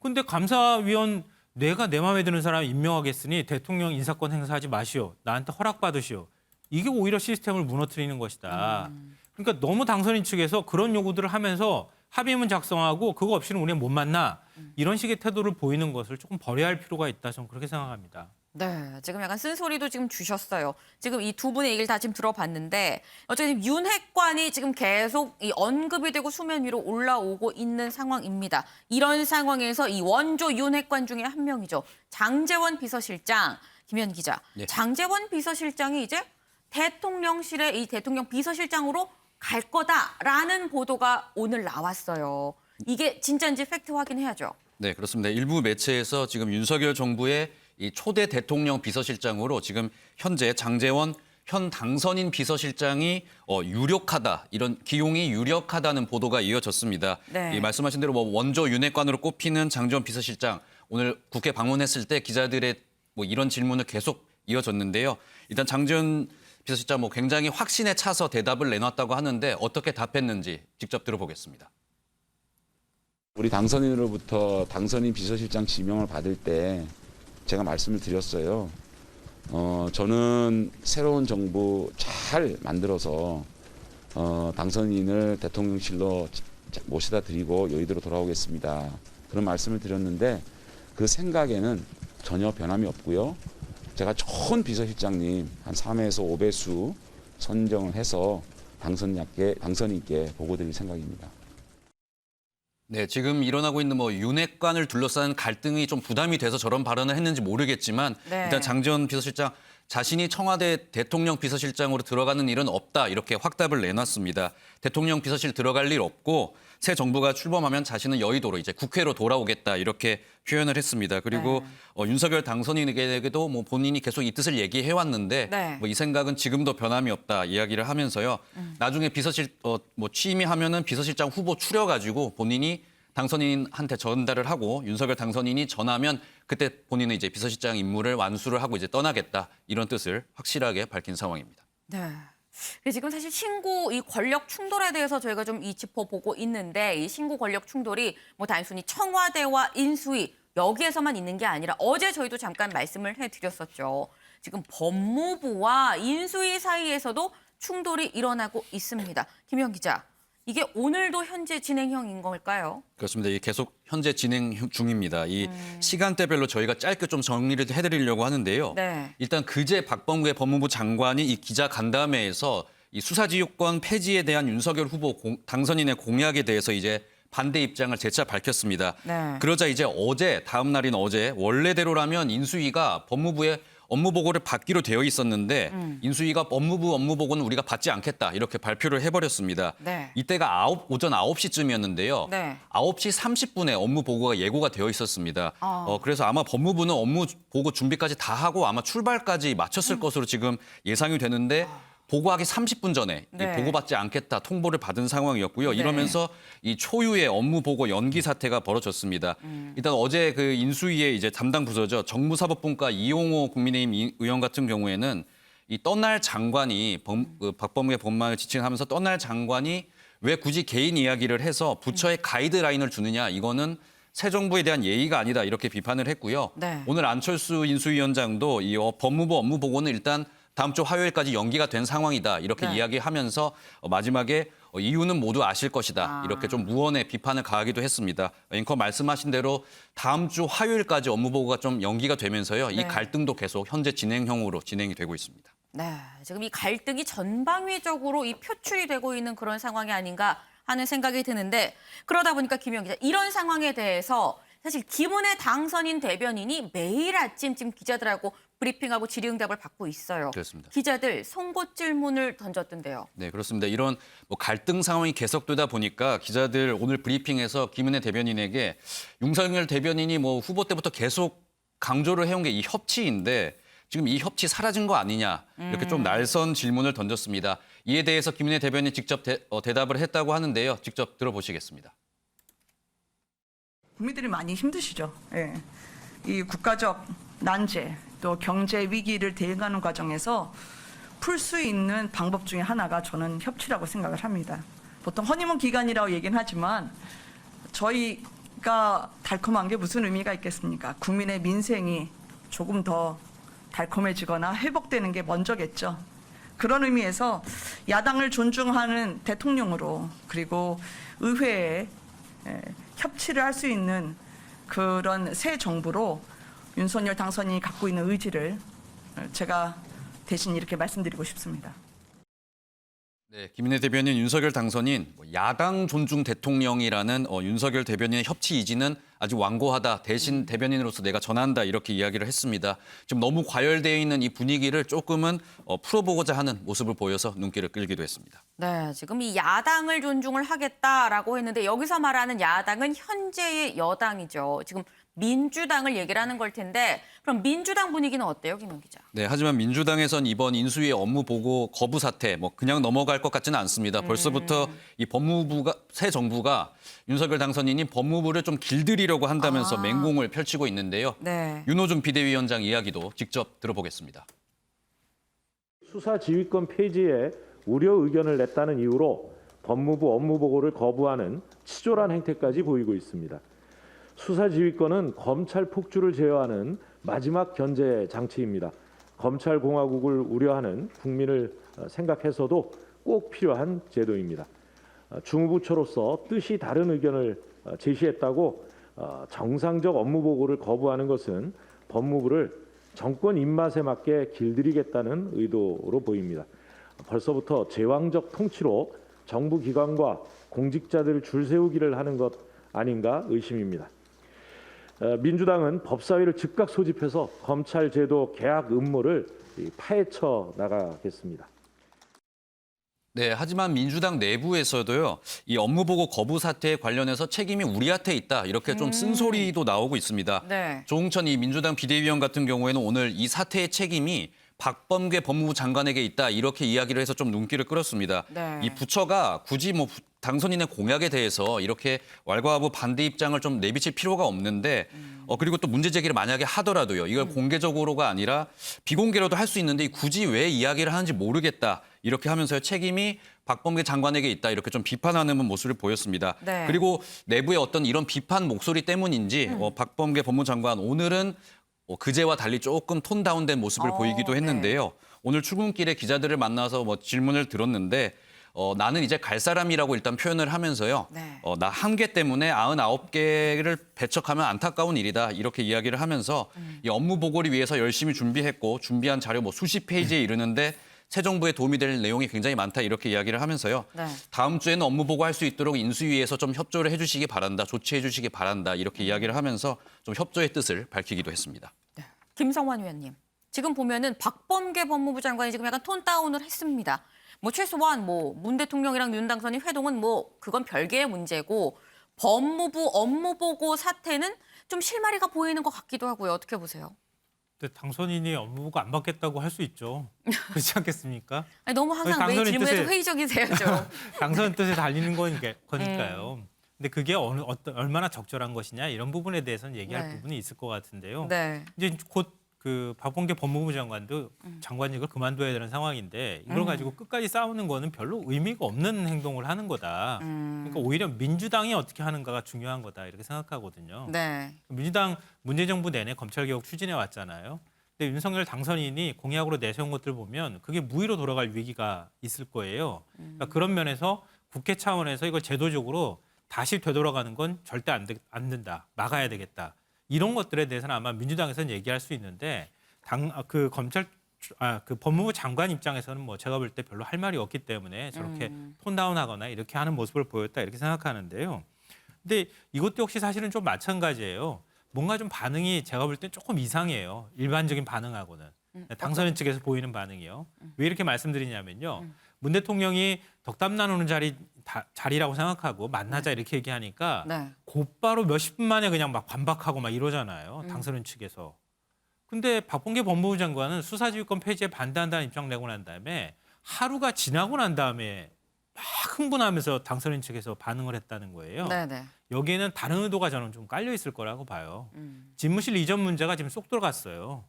I: 근데 감사위원 내가 내 마음에 드는 사람 임명하겠으니 대통령 인사권 행사하지 마시오. 나한테 허락받으시오. 이게 오히려 시스템을 무너뜨리는 것이다. 그러니까 너무 당선인 측에서 그런 요구들을 하면서 합의문 작성하고 그거 없이는 우리는 못 만나. 이런 식의 태도를 보이는 것을 조금 버려야 할 필요가 있다. 저는 그렇게 생각합니다.
A: 네, 지금 약간 쓴소리도 지금 주셨어요. 지금 이 두 분의 얘기를 다 지금 들어봤는데 어쨌든 윤핵관이 지금 계속 이 언급이 되고 수면 위로 올라오고 있는 상황입니다. 이런 상황에서 이 원조 윤핵관 중에 한 명이죠. 장제원 비서실장, 김현 기자.
B: 네.
A: 장제원 비서실장이 이제 대통령실에 이 대통령 비서실장으로 갈 거다라는 보도가 오늘 나왔어요. 이게 진짜인지 팩트 확인해야죠.
B: 네, 그렇습니다. 일부 매체에서 지금 윤석열 정부의 이 초대 대통령 비서실장으로 지금 현재 장제원 현 당선인 비서실장이 유력하다, 이런 기용이 유력하다는 보도가 이어졌습니다.
A: 네.
B: 이 말씀하신 대로 뭐 원조 윤핵관으로 꼽히는 장제원 비서실장 오늘 국회 방문했을 때 기자들의 뭐 이런 질문을 계속 이어졌는데요. 일단 장제원 비서실장 뭐 굉장히 확신에 차서 대답을 내놨다고 하는데 어떻게 답했는지 직접 들어보겠습니다.
J: 우리 당선인으로부터 당선인 비서실장 지명을 받을 때 제가 말씀을 드렸어요. 저는 새로운 정부 잘 만들어서 당선인을 대통령실로 모셔다 드리고 여의도로 돌아오겠습니다. 그런 말씀을 드렸는데 그 생각에는 전혀 변함이 없고요. 제가 좋은 비서실장님 한 3회에서 5배수 선정을 해서 당선인께 보고 드릴 생각입니다.
B: 네, 지금 일어나고 있는 뭐 윤핵관을 둘러싼 갈등이 좀 부담이 돼서 저런 발언을 했는지 모르겠지만
A: 네.
B: 일단 장제원 비서실장 자신이 청와대 대통령 비서실장으로 들어가는 일은 없다 이렇게 확답을 내놨습니다. 대통령 비서실 들어갈 일 없고 새 정부가 출범하면 자신은 여의도로 이제 국회로 돌아오겠다 이렇게 표현을 했습니다. 그리고 윤석열 당선인에게도 뭐 본인이 계속 이 뜻을 얘기해 왔는데
A: 네.
B: 뭐 이 생각은 지금도 변함이 없다 이야기를 하면서요. 나중에 비서실 뭐 취임하면은 비서실장 후보 추려가지고 본인이 당선인한테 전달을 하고 윤석열 당선인이 전하면 그때 본인은 이제 비서실장 임무를 완수를 하고 이제 떠나겠다 이런 뜻을 확실하게 밝힌 상황입니다.
A: 네. 지금 사실 신구 이 권력 충돌에 대해서 저희가 좀 짚어보고 있는데 이 신구 권력 충돌이 뭐 단순히 청와대와 인수위 여기에서만 있는 게 아니라 어제 저희도 잠깐 말씀을 해드렸었죠. 지금 법무부와 인수위 사이에서도 충돌이 일어나고 있습니다. 김현 기자, 이게 오늘도 현재 진행형인 걸까요?
B: 그렇습니다. 이게 계속 현재 진행 중입니다. 이 시간대별로 저희가 짧게 좀 정리를 해드리려고 하는데요.
A: 네.
B: 일단 그제 박범계 법무부 장관이 이 기자간담회에서 이 수사지휘권 폐지에 대한 윤석열 후보 당선인의 공약에 대해서 이제 반대 입장을 재차 밝혔습니다.
A: 네.
B: 그러자 이제 다음 날인 어제 원래대로라면 인수위가 법무부에 업무 보고를 받기로 되어 있었는데 인수위가 법무부 업무 보고는 우리가 받지 않겠다 이렇게 발표를 해버렸습니다.
A: 네.
B: 이때가 오전 9시쯤이었는데요.
A: 네.
B: 9시 30분에 업무 보고가 예고가 되어 있었습니다. 그래서 아마 법무부는 업무 보고 준비까지 다 하고 아마 출발까지 마쳤을 것으로 지금 예상이 되는데 보고하기 30분 전에 이
A: 네.
B: 보고받지 않겠다 통보를 받은 상황이었고요. 이러면서 이 초유의 업무 보고 연기 사태가 벌어졌습니다. 일단 어제 그 인수위의 이제 담당 부서죠. 정무사법분과 이용호 국민의힘 의원 같은 경우에는 이 떠날 장관이 박범계 법무장관을 지칭하면서 떠날 장관이 왜 굳이 개인 이야기를 해서 부처에 가이드라인을 주느냐, 이거는 새 정부에 대한 예의가 아니다, 이렇게 비판을 했고요.
A: 네.
B: 오늘 안철수 인수위원장도 이 법무부 업무 보고는 일단 다음 주 화요일까지 연기가 된 상황이다, 이렇게
A: 네.
B: 이야기하면서 마지막에 이유는 모두 아실 것이다,
A: 아.
B: 이렇게 좀 무언의 비판을 가하기도 했습니다. 앵커 말씀하신 대로 다음 주 화요일까지 업무 보고가 좀 연기가 되면서요. 이
A: 네.
B: 갈등도 계속 현재 진행형으로 진행이 되고 있습니다.
A: 네, 지금 이 갈등이 전방위적으로 이 표출이 되고 있는 그런 상황이 아닌가 하는 생각이 드는데, 그러다 보니까 김영 기자, 이런 상황에 대해서 사실 김은혜 당선인 대변인이 매일 아침 지금 기자들하고 브리핑하고 질의응답을 받고 있어요.
B: 그렇습니다.
A: 기자들 송곳 질문을 던졌던데요.
B: 네, 그렇습니다. 이런 뭐 갈등 상황이 계속되다 보니까 기자들 오늘 브리핑에서 김은혜 대변인에게 윤석열 대변인이 뭐 후보 때부터 계속 강조를 해온 게 이 협치인데 지금 이 협치 사라진 거 아니냐, 이렇게 좀 날선 질문을 던졌습니다. 이에 대해서 김은혜 대변인이 직접 대답을 했다고 하는데요. 직접 들어보시겠습니다.
H: 국민들이 많이 힘드시죠. 예. 이 국가적 난제 또 경제 위기를 대응하는 과정에서 풀 수 있는 방법 중에 하나가 저는 협치라고 생각을 합니다. 보통 허니문 기간이라고 얘기는 하지만 저희가 달콤한 게 무슨 의미가 있겠습니까? 국민의 민생이 조금 더 달콤해지거나 회복되는 게 먼저겠죠. 그런 의미에서 야당을 존중하는 대통령으로, 그리고 의회에 협치를 할 수 있는 그런 새 정부로 윤석열 당선인이 갖고 있는 의지를 제가 대신 이렇게 말씀드리고 싶습니다.
B: 네, 김은혜 대변인 윤석열 당선인 야당 존중 대통령이라는 윤석열 대변인의 협치 의지는 아주 완고하다. 대신 대변인으로서 내가 전한다, 이렇게 이야기를 했습니다. 지금 너무 과열되어 있는 이 분위기를 조금은 풀어보고자 하는 모습을 보여서 눈길을 끌기도 했습니다.
A: 네, 지금 이 야당을 존중을 하겠다라고 했는데 여기서 말하는 야당은 현재의 여당이죠. 지금 민주당을 얘기를 하는 걸 텐데, 그럼 민주당 분위기는 어때요, 김영 기자?
B: 네, 하지만 민주당에선 이번 인수위의 업무 보고 거부 사태 그냥 넘어갈 것 같지는 않습니다. 벌써부터 이 새 정부가 윤석열 당선인이 법무부를 좀 길들이려고 한다면서 맹공을 펼치고 있는데요.
A: 네.
B: 윤호중 비대위원장 이야기도 직접 들어보겠습니다.
K: 수사 지휘권 폐지에 우려 의견을 냈다는 이유로 법무부 업무 보고를 거부하는 치졸한 행태까지 보이고 있습니다. 수사 지휘권은 검찰 폭주를 제어하는 마지막 견제 장치입니다. 검찰 공화국을 우려하는 국민을 생각해서도 꼭 필요한 제도입니다. 중부처로서 뜻이 다른 의견을 제시했다고 정상적 업무 보고를 거부하는 것은 법무부를 정권 입맛에 맞게 길들이겠다는 의도로 보입니다. 벌써부터 제왕적 통치로 정부 기관과 공직자들을 줄 세우기를 하는 것 아닌가 의심입니다. 민주당은 법사위를 즉각 소집해서 검찰 제도 개혁 음모를 파헤쳐 나가겠습니다.
B: 네, 하지만 민주당 내부에서도요, 이 업무 보고 거부 사태에 관련해서 책임이 우리한테 있다, 이렇게 좀 쓴소리도 나오고 있습니다.
A: 네.
B: 조응천 이 민주당 비대위원 같은 경우에는 오늘 이 사태의 책임이 박범계 법무부 장관에게 있다, 이렇게 이야기를 해서 좀 눈길을 끌었습니다.
A: 네.
B: 이 부처가 굳이 뭐 당선인의 공약에 대해서 이렇게 왈가왈부 반대 입장을 좀 내비칠 필요가 없는데, 그리고 또 문제 제기를 만약에 하더라도요, 이걸 공개적으로가 아니라 비공개로도 할 수 있는데 굳이 왜 이야기를 하는지 모르겠다, 이렇게 하면서 책임이 박범계 장관에게 있다, 이렇게 좀 비판하는 모습을 보였습니다.
A: 네.
B: 그리고 내부의 어떤 이런 비판 목소리 때문인지 박범계 법무장관 오늘은 그제와 달리 조금 톤 다운된 모습을 보이기도 했는데요. 오늘 출근길에 기자들을 만나서 질문을 들었는데 나는 이제 갈 사람이라고 일단 표현을 하면서요.
A: 네.
B: 나 한계 때문에 99개를 배척하면 안타까운 일이다, 이렇게 이야기를 하면서 이 업무 보고를 위해서 열심히 준비했고 준비한 자료 수십 페이지에 이르는데 새 정부에 도움이 될 내용이 굉장히 많다, 이렇게 이야기를 하면서요.
A: 네.
B: 다음 주에는 업무 보고할 수 있도록 인수위에서 좀 협조를 해주시기 바란다, 조치해 주시기 바란다, 이렇게 이야기를 하면서 좀 협조의 뜻을 밝히기도 했습니다.
A: 김성환 의원님, 지금 보면은 박범계 법무부 장관이 지금 약간 톤 다운을 했습니다. 최소한 문 대통령이랑 윤 당선인 회동은 그건 별개의 문제고, 법무부 업무 보고 사태는 좀 실마리가 보이는 것 같기도 하고요. 어떻게 보세요?
I: 근데 당선인이 업무보고 안 받겠다고 할 수 있죠. 그렇지 않겠습니까?
A: 아니, 너무 항상 매
I: 당선인
A: 질문에도
I: 뜻에-
A: 회의적이세요, 좀.
I: 당선 뜻에 달리는 거니까요. 근데 그게 얼마나 적절한 것이냐 이런 부분에 대해서는 얘기할
A: 네.
I: 부분이 있을 것 같은데요.
A: 네.
I: 이제 곧 그 박범계 법무부 장관도 장관직을 그만둬야 되는 상황인데 이걸 가지고 끝까지 싸우는 거는 별로 의미가 없는 행동을 하는 거다. 그러니까 오히려 민주당이 어떻게 하는가가 중요한 거다 이렇게 생각하거든요.
A: 네.
I: 민주당 문재정부 내내 검찰개혁 추진해 왔잖아요. 근데 윤석열 당선인이 공약으로 내세운 것들 보면 그게 무위로 돌아갈 위기가 있을 거예요. 그러니까 그런 면에서 국회 차원에서 이걸 제도적으로 다시 되돌아가는 건 절대 안 된다. 막아야 되겠다. 이런 것들에 대해서는 아마 민주당에서는 얘기할 수 있는데 그 법무부 장관 입장에서는 뭐 제가 볼 때 별로 할 말이 없기 때문에 저렇게 톤다운하거나 이렇게 하는 모습을 보였다 이렇게 생각하는데요. 근데 이것도 역시 사실은 좀 마찬가지예요. 뭔가 좀 반응이 제가 볼 때 조금 이상해요. 일반적인 반응하고는. 당선인 측에서 보이는 반응이요. 왜 이렇게 말씀드리냐면요. 문 대통령이 덕담 나누는 자리라고 생각하고 만나자 이렇게 얘기하니까
A: 네.
I: 곧바로 몇십 분 만에 그냥 막 반박하고 막 이러잖아요. 당선인 측에서. 근데 박범계 법무부 장관은 수사지휘권 폐지에 반대한다는 입장 내고 난 다음에 하루가 지나고 난 다음에 막 흥분하면서 당선인 측에서 반응을 했다는 거예요.
A: 네네.
I: 여기에는 다른 의도가 저는 좀 깔려 있을 거라고 봐요. 집무실 이전 문제가 지금 쏙 들어갔어요.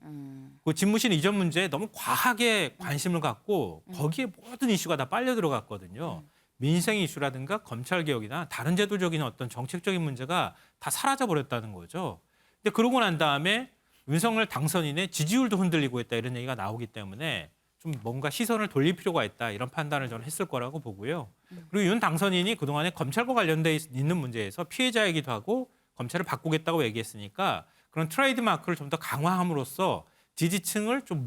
I: 그 집무실 이전 문제에 너무 과하게 관심을 갖고 거기에 모든 이슈가 다 빨려 들어갔거든요. 민생 이슈라든가 검찰개혁이나 다른 제도적인 어떤 정책적인 문제가 다 사라져버렸다는 거죠. 근데 그러고 난 다음에 윤석열 당선인의 지지율도 흔들리고 있다 이런 얘기가 나오기 때문에 좀 뭔가 시선을 돌릴 필요가 있다 이런 판단을 저는 했을 거라고 보고요. 그리고 윤 당선인이 그동안에 검찰과 관련돼 있는 문제에서 피해자이기도 하고 검찰을 바꾸겠다고 얘기했으니까 그런 트레이드 마크를 좀 더 강화함으로써 지지층을 좀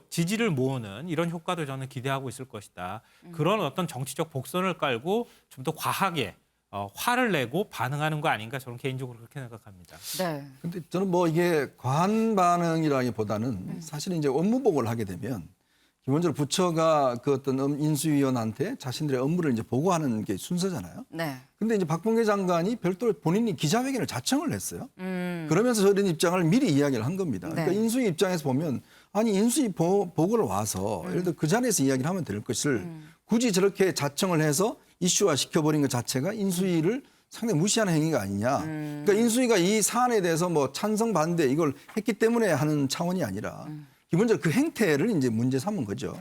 I: 지지를 모으는 이런 효과도 저는 기대하고 있을 것이다. 그런 어떤 정치적 복선을 깔고 좀 더 과하게 화를 내고 반응하는 거 아닌가 저는 개인적으로 그렇게 생각합니다.
A: 네.
G: 근데 저는 뭐 이게 과한 반응이라기보다는 사실은 이제 업무 보고를 하게 되면 기본적으로 부처가 그 어떤 인수위원한테 자신들의 업무를 이제 보고하는 게 순서잖아요.
A: 네.
G: 근데 이제 박범계 장관이 별도로 본인이 기자회견을 자청을 했어요. 그러면서 저런 입장을 미리 이야기를 한 겁니다.
A: 네.
G: 그러니까 인수위 입장에서 보면 아니 인수위 보고를 와서 예를 들어 그 자리에서 이야기를 하면 될 것을 굳이 저렇게 자청을 해서 이슈화 시켜버린 것 자체가 인수위를 상당히 무시하는 행위가 아니냐. 그러니까 인수위가 이 사안에 대해서 뭐 찬성 반대 이걸 했기 때문에 하는 차원이 아니라 기본적으로 그 행태를 이제 문제 삼은 거죠.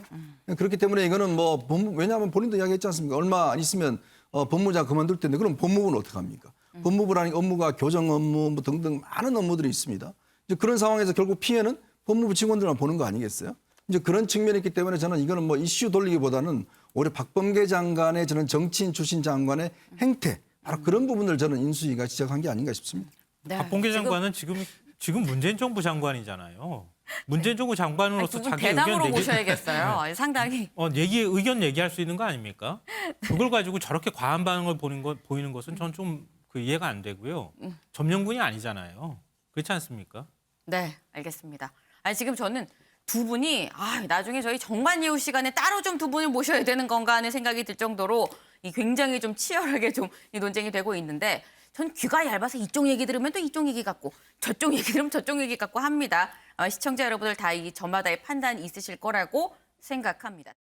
G: 그렇기 때문에 이거는 뭐 왜냐하면 본인도 이야기했지 않습니까? 얼마 안 있으면 법무부장 그만둘 텐데 그럼 법무부는 어떻게 합니까? 법무부라는 업무가 교정 업무 뭐 등등 많은 업무들이 있습니다. 이제 그런 상황에서 결국 피해는 법무부 직원들만 보는 거 아니겠어요? 이제 그런 측면이 있기 때문에 저는 이거는 뭐 이슈 돌리기보다는 오히려 박범계 장관의 저는 정치인 출신 장관의 행태 바로 그런 부분을 저는 인수위가 지적한 게 아닌가 싶습니다.
A: 네.
I: 박범계 장관은 지금 문재인 정부 장관이잖아요. 문재인 정부 장관으로서
A: 두분
I: 자기
A: 대담으로
I: 의견
A: 모셔야겠어요. 상당히.
I: 의견 얘기할 수 있는 거 아닙니까? 그걸 가지고 저렇게 과한 반응을 보이는 것은 전 좀 그 이해가 안 되고요. 점령군이 아니잖아요. 그렇지 않습니까?
A: 네, 알겠습니다. 아니 지금 저는 두 분이 나중에 저희 정관 예우 시간에 따로 좀 두 분을 모셔야 되는 건가 하는 생각이 들 정도로 이 굉장히 좀 치열하게 좀 이 논쟁이 되고 있는데 전 귀가 얇아서 이쪽 얘기 들으면 또 이쪽 얘기 같고 저쪽 얘기 들으면 저쪽 얘기 같고 합니다. 시청자 여러분들 다 이 저마다의 판단이 있으실 거라고 생각합니다.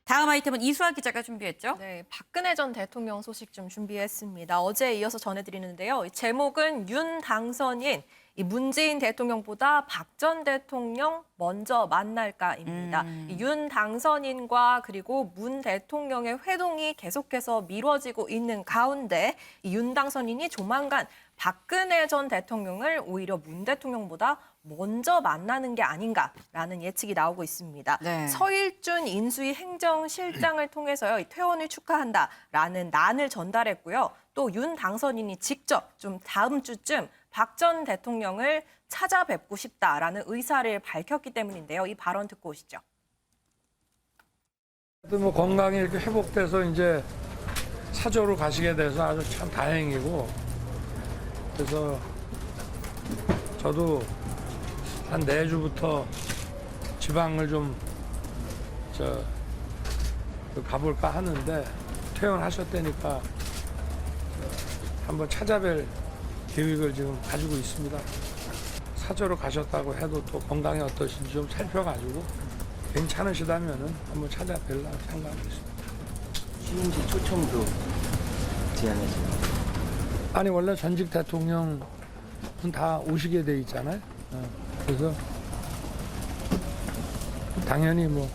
A: 다음 아이템은 이수아 기자가 준비했죠?
D: 네, 박근혜 전 대통령 소식 좀 준비했습니다. 어제에 이어서 전해드리는데요. 제목은 윤 당선인, 이 문재인 대통령보다 박 전 대통령 먼저 만날까입니다. 윤 당선인과 그리고 문 대통령의 회동이 계속해서 미뤄지고 있는 가운데 이 윤 당선인이 조만간 박근혜 전 대통령을 오히려 문 대통령보다 먼저 만나는 게 아닌가라는 예측이 나오고 있습니다.
A: 네.
D: 서일준 인수위 행정실장을 통해서요, 이 퇴원을 축하한다라는 난을 전달했고요. 또 윤 당선인이 직접 좀 다음 주쯤 박 전 대통령을 찾아뵙고 싶다라는 의사를 밝혔기 때문인데요. 이 발언 듣고 오시죠.
L: 뭐 건강이 이렇게 회복돼서 이제 사저로 가시게 돼서 아주 참 다행이고, 그래서 저도 한 내주부터 지방을 좀 가볼까 하는데 퇴원하셨다니까 한번 찾아뵐 계획을 지금 가지고 있습니다. 사저로 가셨다고 해도 또 건강이 어떠신지 좀 살펴가지고 괜찮으시다면은 한번 찾아뵈려고 생각하고 있습니다.
M: 취임식 초청도 제안해줍니다.
L: 아니 원래 전직 대통령은 다 오시게 돼 있잖아요. 그래서 당연히 뭐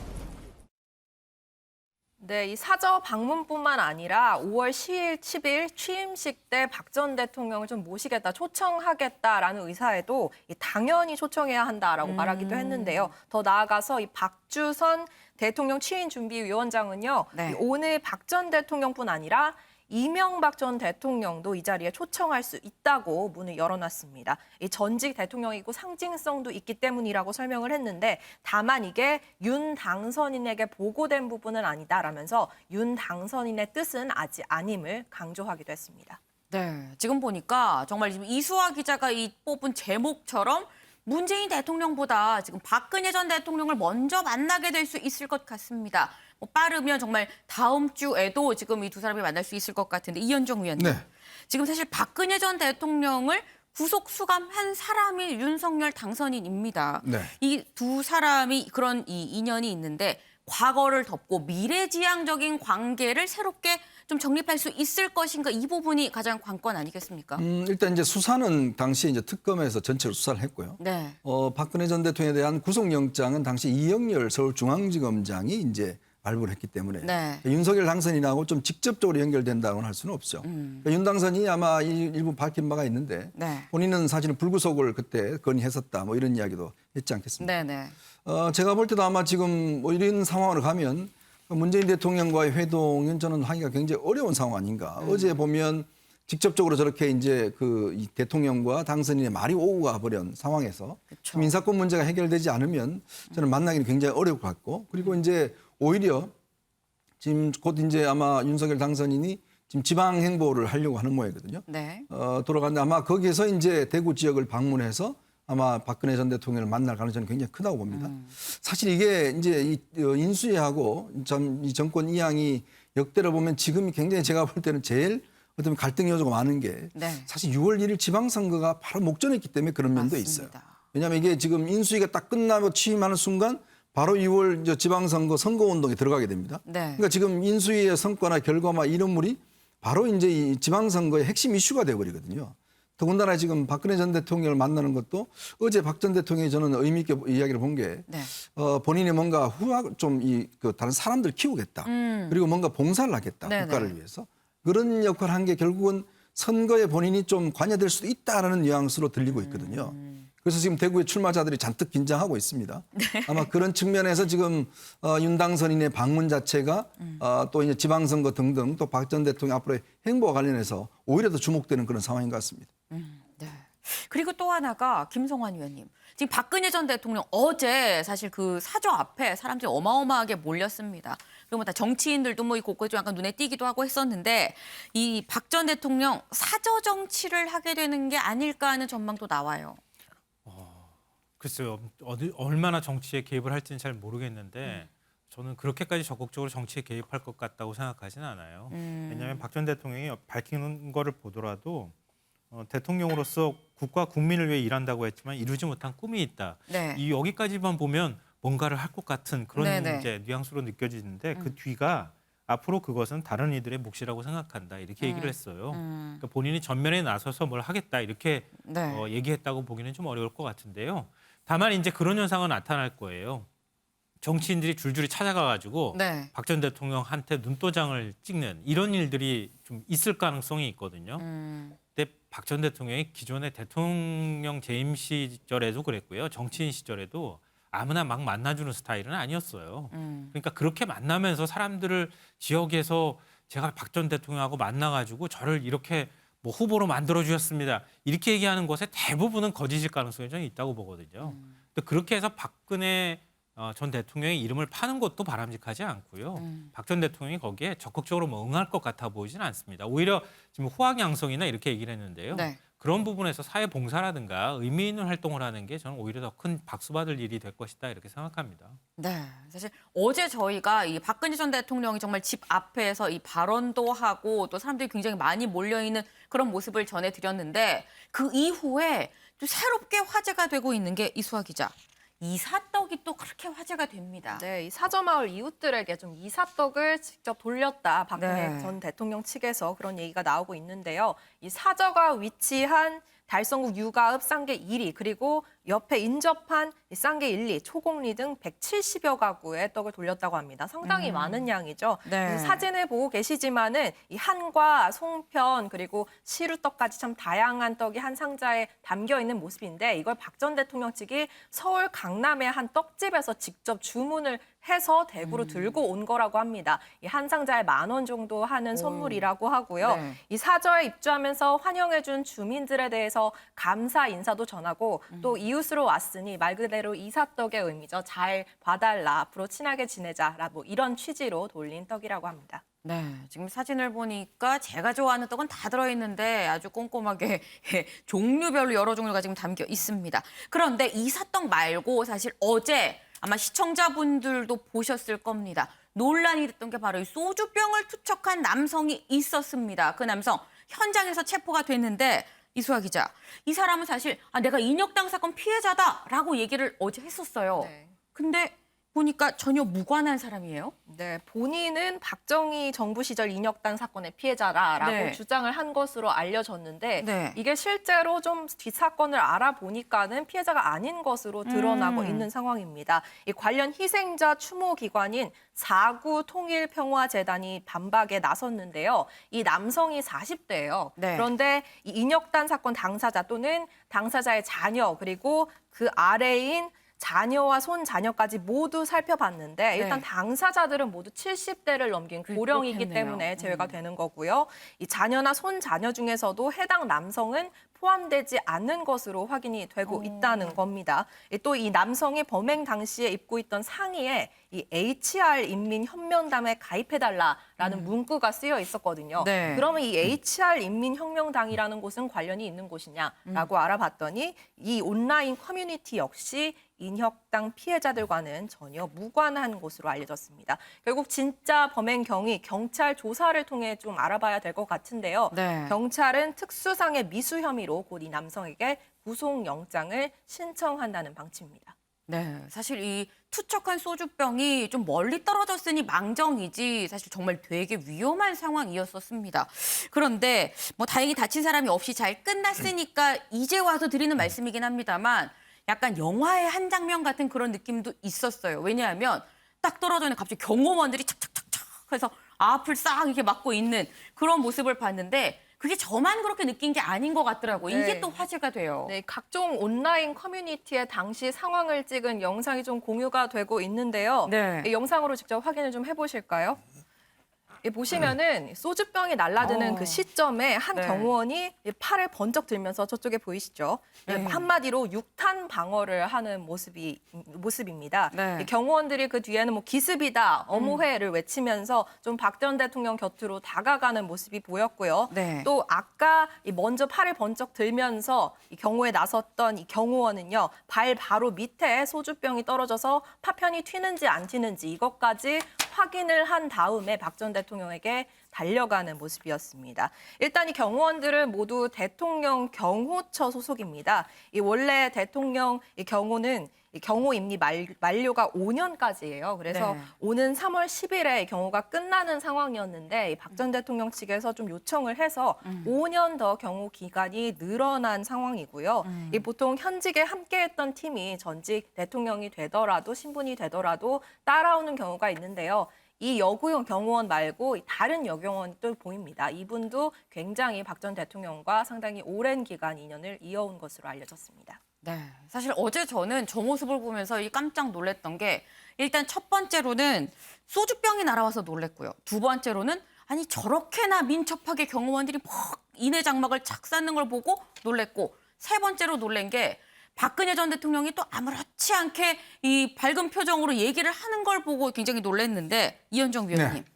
D: 네, 이 사저 방문뿐만 아니라 5월 10일, 10일 취임식 때 박 전 대통령을 좀 모시겠다, 초청하겠다라는 의사에도 당연히 초청해야 한다라고 말하기도 했는데요. 더 나아가서 이 박주선 대통령 취임 준비위원장은요,
A: 네.
D: 오늘 박 전 대통령뿐 아니라 이명박 전 대통령도 이 자리에 초청할 수 있다고 문을 열어놨습니다. 이 전직 대통령이고 상징성도 있기 때문이라고 설명을 했는데 다만 이게 윤 당선인에게 보고된 부분은 아니다라면서 윤 당선인의 뜻은 아직 아님을 강조하기도 했습니다.
A: 네, 지금 보니까 정말 지금 이수아 기자가 이 뽑은 제목처럼 문재인 대통령보다 지금 박근혜 전 대통령을 먼저 만나게 될 수 있을 것 같습니다. 뭐 빠르면 정말 다음 주에도 지금 이 두 사람이 만날 수 있을 것 같은데 이현정 위원님.
G: 네.
A: 지금 사실 박근혜 전 대통령을 구속 수감한 사람이 윤석열 당선인입니다.
G: 네.
A: 이 두 사람이 그런 이 인연이 있는데 과거를 덮고 미래지향적인 관계를 새롭게 좀 정립할 수 있을 것인가 이 부분이 가장 관건 아니겠습니까?
G: 일단 이제 수사는 당시 이제 특검에서 전체로 수사를 했고요.
A: 네.
G: 박근혜 전 대통령에 대한 구속영장은 당시 이영렬 서울중앙지검장이 이제 발부를 했기 때문에
A: 네.
G: 윤석열 당선인하고 좀 직접적으로 연결된다고는 할 수는 없죠. 그러니까 윤 당선인이 아마 일부 밝힌 바가 있는데
A: 네.
G: 본인은 사실은 불구속을 그때 건의했었다 뭐 이런 이야기도 했지 않겠습니까?
A: 네, 네.
G: 제가 볼 때도 아마 지금 뭐 이런 상황으로 가면 문재인 대통령과의 회동은 저는 하기가 굉장히 어려운 상황 아닌가. 어제 보면 직접적으로 저렇게 이제 이 대통령과 당선인의 말이 오고 가버린 상황에서
A: 그쵸.
G: 인사권 문제가 해결되지 않으면 저는 만나기는 굉장히 어려울 것 같고 그리고 이제 오히려 지금 곧 이제 아마 윤석열 당선인이 지금 지방 행보를 하려고 하는 모양이거든요.
A: 네.
G: 돌아가는데 아마 거기에서 이제 대구 지역을 방문해서 아마 박근혜 전 대통령을 만날 가능성이 굉장히 크다고 봅니다. 사실 이게 이제 이 인수위하고 참 이 정권 이양이 역대로 보면 지금이 굉장히 제가 볼 때는 제일 어떤 갈등 요소가 많은 게
A: 네.
G: 사실 6월 1일 지방선거가 바로 목전에 있기 때문에 그런 면도 있어요.
A: 맞습니다.
G: 왜냐하면 이게 지금 인수위가 딱 끝나고 취임하는 순간 바로 2월 지방선거 선거운동에 들어가게 됩니다.
A: 네.
G: 그러니까 지금 인수위의 성과나 결과나 이런물이 바로 이제 이 지방선거의 핵심 이슈가 되어버리거든요. 더군다나 지금 박근혜 전 대통령을 만나는 것도 어제 박 전 대통령이 저는 의미 있게 이야기를 본 게
A: 네.
G: 본인이 뭔가 다른 사람들 키우겠다. 그리고 뭔가 봉사를 하겠다.
A: 네네.
G: 국가를 위해서. 그런 역할을 한 게 결국은 선거에 본인이 좀 관여될 수도 있다라는 뉘앙스로 들리고 있거든요. 그래서 지금 대구의 출마자들이 잔뜩 긴장하고 있습니다.
A: 네.
G: 아마 그런 측면에서 지금 윤 당선인의 방문 자체가 또 이제 지방선거 등등 또 박 전 대통령 앞으로의 행보와 관련해서 오히려 더 주목되는 그런 상황인 것 같습니다.
A: 네. 그리고 또 하나가 김성환 의원님. 지금 박근혜 전 대통령 어제 사실 그 사저 앞에 사람들이 어마어마하게 몰렸습니다. 그리고 뭐 다 정치인들도 뭐 이 곳곳에 좀 약간 눈에 띄기도 하고 했었는데 이 박 전 대통령 사저 정치를 하게 되는 게 아닐까 하는 전망도 나와요.
I: 글쎄요. 얼마나 정치에 개입을 할지는 잘 모르겠는데 저는 그렇게까지 적극적으로 정치에 개입할 것 같다고 생각하지는 않아요. 왜냐하면 박 전 대통령이 밝히는 거를 보더라도 대통령으로서 국가 국민을 위해 일한다고 했지만 이루지 못한 꿈이 있다.
A: 네.
I: 이 여기까지만 보면 뭔가를 할 것 같은 그런
A: 네네.
I: 이제 뉘앙스로 느껴지는데 그 뒤가 앞으로 그것은 다른 이들의 몫이라고 생각한다 이렇게 얘기를 했어요. 그러니까 본인이 전면에 나서서 뭘 하겠다 이렇게
A: 네.
I: 얘기했다고 보기는 좀 어려울 것 같은데요. 다만 이제 그런 현상은 나타날 거예요. 정치인들이 줄줄이 찾아가가지고
A: 네.
I: 박 전 대통령한테 눈도장을 찍는 이런 일들이 좀 있을 가능성이 있거든요. 근데 박 전 대통령이 기존의 대통령 재임 시절에도 그랬고요. 정치인 시절에도 아무나 막 만나주는 스타일은 아니었어요. 그러니까 그렇게 만나면서 사람들을 지역에서 제가 박 전 대통령하고 만나가지고 저를 이렇게 뭐 후보로 만들어주셨습니다. 이렇게 얘기하는 것에 대부분은 거짓일 가능성이 좀 있다고 보거든요. 근데 그렇게 해서 박근혜 전 대통령의 이름을 파는 것도 바람직하지 않고요. 박 전 대통령이 거기에 적극적으로 뭐 응할 것 같아 보이지는 않습니다. 오히려 지금 호황양성이나 이렇게 얘기를 했는데요.
A: 네.
I: 그런 부분에서 사회봉사라든가 의미 있는 활동을 하는 게 저는 오히려 더 큰 박수 받을 일이 될 것이다 이렇게 생각합니다.
A: 네, 사실 어제 저희가 이 박근혜 전 대통령이 정말 집 앞에서 이 발언도 하고 또 사람들이 굉장히 많이 몰려있는 그런 모습을 전해드렸는데 그 이후에 또 새롭게 화제가 되고 있는 게 이수아 기자. 이사떡이 또 그렇게 화제가 됩니다.
D: 네, 이 사저마을 이웃들에게 좀 이사떡을 직접 돌렸다. 박근혜
A: 네.
D: 전 대통령 측에서 그런 얘기가 나오고 있는데요. 이 사저가 위치한 달성구 유가읍 쌍계 1위 그리고 옆에 인접한 이 쌍계 1, 2, 초곡리 등 170여 가구의 떡을 돌렸다고 합니다. 상당히 많은 양이죠.
A: 네.
D: 사진을 보고 계시지만은 이 한과 송편 그리고 시루떡까지 참 다양한 떡이 한 상자에 담겨 있는 모습인데 이걸 박 전 대통령 측이 서울 강남의 한 떡집에서 직접 주문을 해서 대구로 들고 온 거라고 합니다. 이 한 상자에 10,000원 정도 하는 선물이라고 하고요.
A: 네.
D: 이 사저에 입주하면서 환영해준 주민들에 대해서 감사 인사도 전하고 또 이웃으로 왔으니 말 그대로 이사떡의 의미죠. 잘 봐달라, 앞으로 친하게 지내자, 뭐 이런 취지로 돌린 떡이라고 합니다.
A: 네, 지금 사진을 보니까 제가 좋아하는 떡은 다 들어있는데 아주 꼼꼼하게 종류별로 여러 종류가 지금 담겨 있습니다. 그런데 이사떡 말고 사실 어제 아마 시청자분들도 보셨을 겁니다. 논란이 됐던 게 바로 이 소주병을 투척한 남성이 있었습니다. 그 남성 현장에서 체포가 됐는데 이수아 기자, 이 사람은 사실 내가 인혁당 사건 피해자다라고 얘기를 어제 했었어요.
D: 네.
A: 근데 보니까 전혀 무관한 사람이에요.
D: 네, 본인은 박정희 정부 시절 인혁당 사건의 피해자라고
A: 네.
D: 주장을 한 것으로 알려졌는데
A: 네.
D: 이게 실제로 좀 뒷사건을 알아보니까는 피해자가 아닌 것으로 드러나고 있는 상황입니다. 이 관련 희생자 추모 기관인 사구통일평화재단이 반박에 나섰는데요. 이 남성이 40대예요.
A: 네.
D: 그런데 이 인혁당 사건 당사자 또는 당사자의 자녀 그리고 그 아래인 자녀와 손자녀까지 모두 살펴봤는데 일단
A: 네.
D: 당사자들은 모두 70대를 넘긴 고령이기
A: 그렇겠네요.
D: 때문에 제외가 되는 거고요. 이 자녀나 손자녀 중에서도 해당 남성은 포함되지 않는 것으로 확인이 되고 있다는 겁니다. 또 이 남성이 범행 당시에 입고 있던 상의에 이 HR 인민혁명당에 가입해달라라는 문구가 쓰여 있었거든요.
A: 네.
D: 그러면 이 HR 인민혁명당이라는 곳은 관련이 있는 곳이냐라고 알아봤더니 이 온라인 커뮤니티 역시 인혁당 피해자들과는 전혀 무관한 곳으로 알려졌습니다. 결국 진짜 범행 경위 경찰 조사를 통해 좀 알아봐야 될 것 같은데요.
A: 네.
D: 경찰은 특수상해 미수 혐의로 곧 이 남성에게 구속영장을 신청한다는 방침입니다.
A: 네, 사실 이 투척한 소주병이 좀 멀리 떨어졌으니 망정이지 사실 정말 되게 위험한 상황이었었습니다. 그런데 뭐 다행히 다친 사람이 없이 잘 끝났으니까 이제 와서 드리는 말씀이긴 합니다만 약간 영화의 한 장면 같은 그런 느낌도 있었어요. 왜냐하면 딱 떨어져는 갑자기 경호원들이 착착착착 해서 앞을 싹 이렇게 막고 있는 그런 모습을 봤는데 그게 저만 그렇게 느낀 게 아닌 것 같더라고요. 이게
D: 네.
A: 또 화제가 돼요.
D: 네, 각종 온라인 커뮤니티에 당시 상황을 찍은 영상이 좀 공유가 되고 있는데요.
A: 네.
D: 이 영상으로 직접 확인을 좀 해보실까요? 보시면은 소주병이 날아드는 그 시점에 한
A: 네.
D: 경호원이 팔을 번쩍 들면서 저쪽에 보이시죠?
A: 네.
D: 한마디로 육탄 방어를 하는 모습입니다.
A: 네.
D: 이 경호원들이 그 뒤에는 뭐 기습이다, 어무해를 외치면서 좀 박 전 대통령 곁으로 다가가는 모습이 보였고요.
A: 네.
D: 또 아까 먼저 팔을 번쩍 들면서 이 경호에 나섰던 이 경호원은요, 발 바로 밑에 소주병이 떨어져서 파편이 튀는지 안 튀는지 이것까지 확인을 한 다음에 박 전 대통령에게 달려가는 모습이었습니다. 일단 이 경호원들은 모두 대통령 경호처 소속입니다. 이 원래 대통령 이 경호는 이 경호 임기 만료가 5년까지예요. 그래서
A: 네.
D: 오는 3월 10일에 경호가 끝나는 상황이었는데 박 전 대통령 측에서 좀 요청을 해서 5년 더 경호 기간이 늘어난 상황이고요. 이 보통 현직에 함께했던 팀이 전직 대통령이 되더라도 신분이 되더라도 따라오는 경우가 있는데요. 이 여고용 경호원 말고 다른 여경원도 보입니다. 이분도 굉장히 박 전 대통령과 상당히 오랜 기간 인연을 이어온 것으로 알려졌습니다.
A: 네, 사실 어제 저는 저 모습을 보면서 깜짝 놀랐던 게 일단 첫 번째로는 소주병이 날아와서 놀랬고요. 두 번째로는 아니 저렇게나 민첩하게 경호원들이 막 인해 장막을 착 쌓는 걸 보고 놀랬고 세 번째로 놀란 게 박근혜 전 대통령이 또 아무렇지 않게 이 밝은 표정으로 얘기를 하는 걸 보고 굉장히 놀랐는데 이현정 위원님.
G: 네.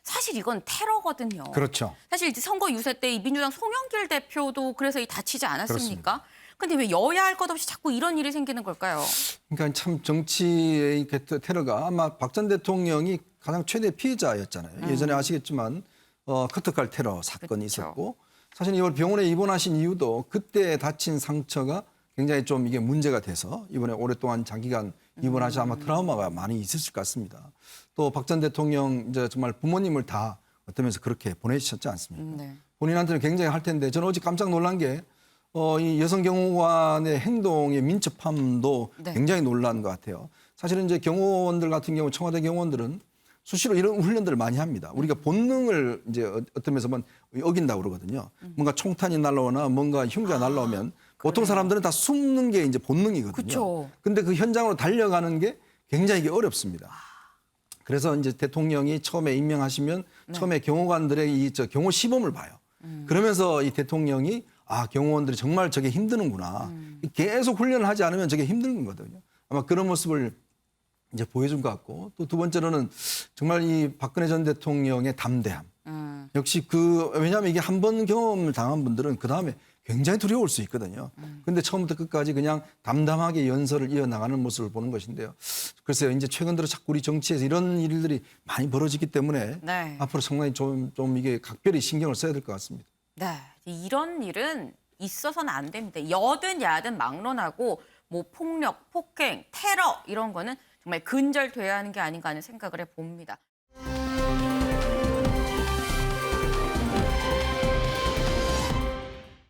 A: 사실 이건 테러거든요.
G: 그렇죠.
A: 사실 이제 선거 유세 때 이 민주당 송영길 대표도 그래서 이 다치지 않았습니까? 근데 왜 여야 할 것 없이 자꾸 이런 일이 생기는 걸까요?
G: 그러니까 참 정치의 테러가 아마 박 전 대통령이 가장 최대 피해자였잖아요. 예전에 아시겠지만 커터칼 테러 사건이
A: 그렇죠.
G: 있었고 사실 이걸 병원에 입원하신 이유도 그때 다친 상처가 굉장히 좀 이게 문제가 돼서 이번에 오랫동안 장기간 입원하셔서 아마 트라우마가 많이 있으실 것 같습니다. 또 박 전 대통령 이제 정말 부모님을 다 어떠면서 그렇게 보내주셨지 않습니까?
A: 네.
G: 본인한테는 굉장히 할 텐데 저는 어제 깜짝 놀란 게 이 여성 경호관의 행동의 민첩함도
A: 네.
G: 굉장히 놀란 것 같아요. 사실은 이제 경호원들 같은 경우 청와대 경호원들은 수시로 이런 훈련들을 많이 합니다. 우리가 본능을 이제 어떤 면에서 어긴다고 그러거든요. 뭔가 총탄이 날라오나 뭔가 흉기가 날라오면 보통 사람들은 다 숨는 게 이제 본능이거든요.
A: 그쵸.
G: 근데 그 현장으로 달려가는 게 굉장히 이게 어렵습니다. 그래서 이제 대통령이 처음에 임명하시면 처음에 경호관들의 이 경호 시범을 봐요. 그러면서 이 대통령이 경호원들이 정말 저게 힘드는구나. 계속 훈련을 하지 않으면 저게 힘든 거거든요. 아마 그런 모습을 이제 보여준 것 같고 또 두 번째로는 정말 이 박근혜 전 대통령의 담대함. 역시 왜냐하면 이게 한 번 경험을 당한 분들은 그 다음에 굉장히 두려울 수 있거든요. 근데 처음부터 끝까지 그냥 담담하게 연설을 이어나가는 모습을 보는 것인데요. 글쎄요, 이제 최근 들어 자꾸 우리 정치에서 이런 일들이 많이 벌어지기 때문에
A: 네.
G: 앞으로 상당히 좀 이게 각별히 신경을 써야 될 것 같습니다.
A: 네, 이런 일은 있어서는 안 됩니다. 여든 야든 막론하고 뭐 폭력, 폭행, 테러 이런 거는 정말 근절돼야 하는 게 아닌가 하는 생각을 해봅니다.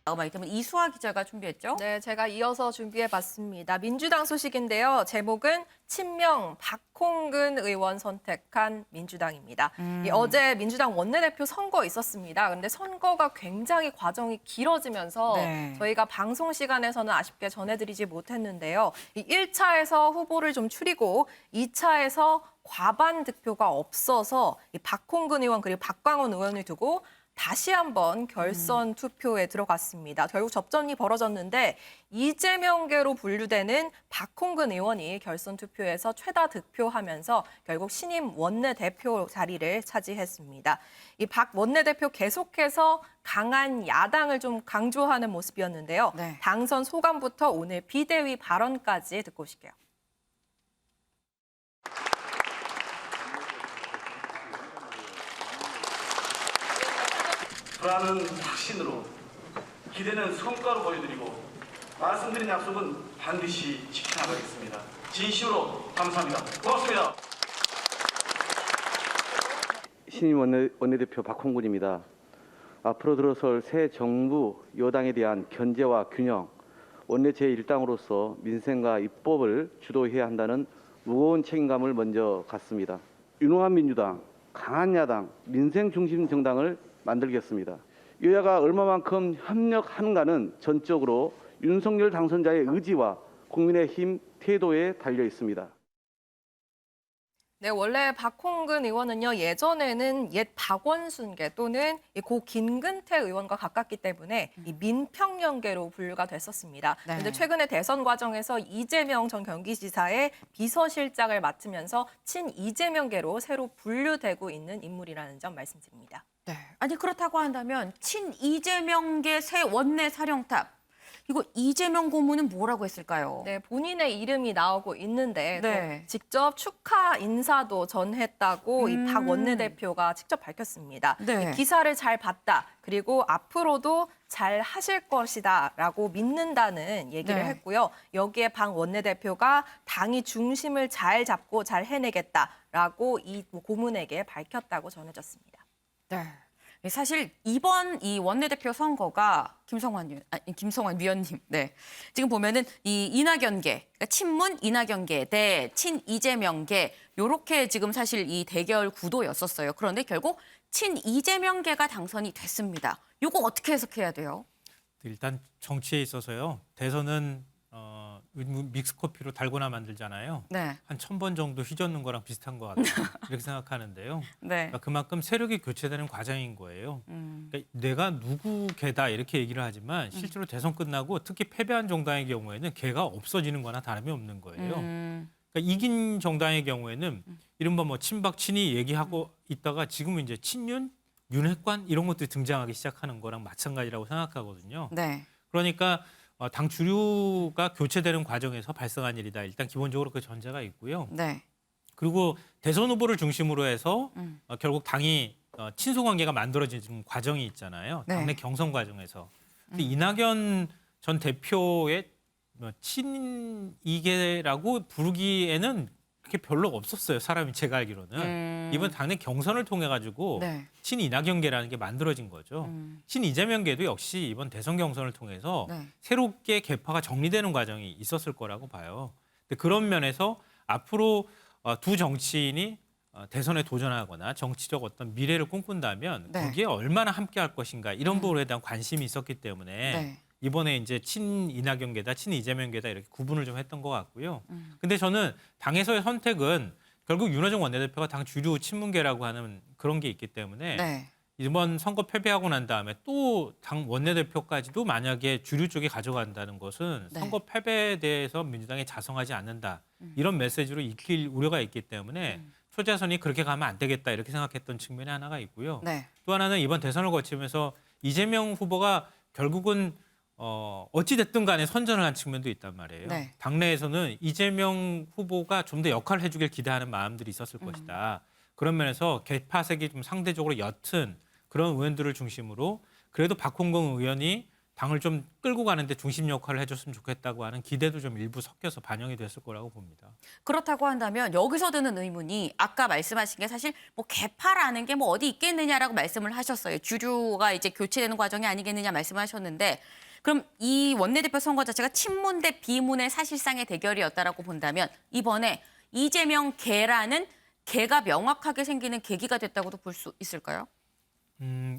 A: 다음 아이템은 이수아 기자가 준비했죠?
D: 네, 제가 이어서 준비해봤습니다. 민주당 소식인데요. 제목은 친명 박홍근 의원 선택한 민주당입니다. 어제 민주당 원내대표 선거 있었습니다. 그런데 선거가 굉장히 과정이 길어지면서
A: 네.
D: 저희가 방송 시간에서는 아쉽게 전해드리지 못했는데요. 이 1차에서 후보를 좀 추리고 2차에서 과반 득표가 없어서 이 박홍근 의원 그리고 박광원 의원을 두고 다시 한번 결선 투표에 들어갔습니다. 결국 접전이 벌어졌는데 이재명계로 분류되는 박홍근 의원이 결선 투표에서 최다 득표하면서 결국 신임 원내대표 자리를 차지했습니다. 이 박 원내대표 계속해서 강한 야당을 좀 강조하는 모습이었는데요.
A: 네.
D: 당선 소감부터 오늘 비대위 발언까지 듣고 오실게요.
N: 불안은 확신으로, 기대는 성과로 보여드리고 말씀드린 약속은 반드시 지켜나가겠습니다. 진심으로 감사합니다. 고맙습니다.
O: 신임 원내대표 박홍근입니다. 앞으로 들어설 새 정부 여당에 대한 견제와 균형, 원내 제1당으로서 민생과 입법을 주도해야 한다는 무거운 책임감을 먼저 갖습니다. 유능한 민주당, 강한 야당, 민생 중심 정당을 만들겠습니다. 여야가 얼마만큼 협력하는가는 전적으로 윤석열 당선자의 의지와 국민의힘 태도에 달려 있습니다.
D: 네, 원래 박홍근 의원은요, 예전에는 옛 박원순계 또는 고 김근태 의원과 가깝기 때문에 이 민평연계로 분류가 됐었습니다.
A: 네.
D: 그런데 최근에 대선 과정에서 이재명 전 경기지사의 비서실장을 맡으면서 친이재명계로 새로 분류되고 있는 인물이라는 점 말씀드립니다.
A: 네. 아니 그렇다고 한다면 친이재명계 새 원내 사령탑. 이거 이재명 고문은 뭐라고 했을까요?
D: 네, 본인의 이름이 나오고 있는데
A: 네.
D: 또 직접 축하 인사도 전했다고 이 박 원내대표가 직접 밝혔습니다.
A: 네.
D: 이 기사를 잘 봤다. 그리고 앞으로도 잘 하실 것이다라고 믿는다는 얘기를
A: 네.
D: 했고요. 여기에 박 원내대표가 당이 중심을 잘 잡고 잘 해내겠다라고 이 고문에게 밝혔다고 전해졌습니다.
A: 네. 사실 이번 이 원내대표 선거가 김성환 위원님, 네. 지금 보면은 이 이낙연계, 그러니까 친문 이낙연계 대 친이재명계 요렇게 지금 사실 이 대결 구도였었어요. 그런데 결국 친이재명계가 당선이 됐습니다. 요거 어떻게 해석해야 돼요?
I: 일단 정치에 있어서요. 대선은 믹스커피로 달고나 만들잖아요.
A: 네.
I: 한 1000번 정도 휘젓는 거랑 비슷한 것 같아요. 이렇게 생각하는데요.
A: 네.
I: 그러니까 그만큼 세력이 교체되는 과정인 거예요. 그러니까 내가 누구 개다 이렇게 얘기를 하지만 실제로 대선 끝나고 특히 패배한 정당의 경우에는 개가 없어지는 거나 다름이 없는 거예요. 그러니까 이긴 정당의 경우에는 이른바 뭐 친박 친이 얘기하고 있다가 지금은 이제 친윤, 윤핵관 이런 것들이 등장하기 시작하는 거랑 마찬가지라고 생각하거든요.
A: 네.
I: 그러니까 당 주류가 교체되는 과정에서 발생한 일이다. 일단 기본적으로 그 전제가 있고요.
A: 네.
I: 그리고 대선 후보를 중심으로 해서 결국 당이 친소 관계가 만들어지는 과정이 있잖아요.
A: 네.
I: 당내 경선 과정에서. 근데 이낙연 전 대표의 친이계라고 부르기에는 그렇게 별로 없었어요. 사람이 제가 알기로는. 이번 당내 경선을 통해 가지고
A: 네.
I: 친이낙연계라는 게 만들어진 거죠. 친이재명계도 역시 이번 대선 경선을 통해서
A: 네.
I: 새롭게 계파가 정리되는 과정이 있었을 거라고 봐요. 근데 그런 면에서 앞으로 두 정치인이 대선에 도전하거나 정치적 어떤 미래를 꿈꾼다면
A: 네.
I: 거기에 얼마나 함께할 것인가 이런 부분에 대한 관심이 있었기 때문에
A: 네.
I: 이번에 이제 친이낙연계다, 친이재명계다 이렇게 구분을 좀 했던 것 같고요. 근데 저는 당에서의 선택은 결국 윤호중 원내대표가 당 주류 친문계라고 하는 그런 게 있기 때문에
A: 네.
I: 이번 선거 패배하고 난 다음에 또 당 원내대표까지도 만약에 주류 쪽에 가져간다는 것은
A: 네.
I: 선거 패배에 대해서 민주당이 자성하지 않는다. 이런 메시지로 익힐 우려가 있기 때문에 초재선이 그렇게 가면 안 되겠다 이렇게 생각했던 측면이 하나가 있고요.
A: 네.
I: 또 하나는 이번 대선을 거치면서 이재명 후보가 결국은 어찌 됐든 간에 선전을 한 측면도 있단 말이에요.
A: 네.
I: 당내에서는 이재명 후보가 좀 더 역할을 해주길 기대하는 마음들이 있었을 것이다. 그런 면에서 개파색이 좀 상대적으로 옅은 그런 의원들을 중심으로 그래도 박홍근 의원이 당을 좀 끌고 가는데 중심 역할을 해줬으면 좋겠다고 하는 기대도 좀 일부 섞여서 반영이 됐을 거라고 봅니다.
A: 그렇다고 한다면 여기서 드는 의문이 아까 말씀하신 게 사실 뭐 개파라는 게 뭐 어디 있겠느냐라고 말씀을 하셨어요. 주류가 이제 교체되는 과정이 아니겠느냐 말씀하셨는데 그럼 이 원내대표 선거 자체가 친문 대 비문의 사실상의 대결이었다라고 본다면 이번에 이재명 개라는 개가 명확하게 생기는 계기가 됐다고도 볼 수 있을까요?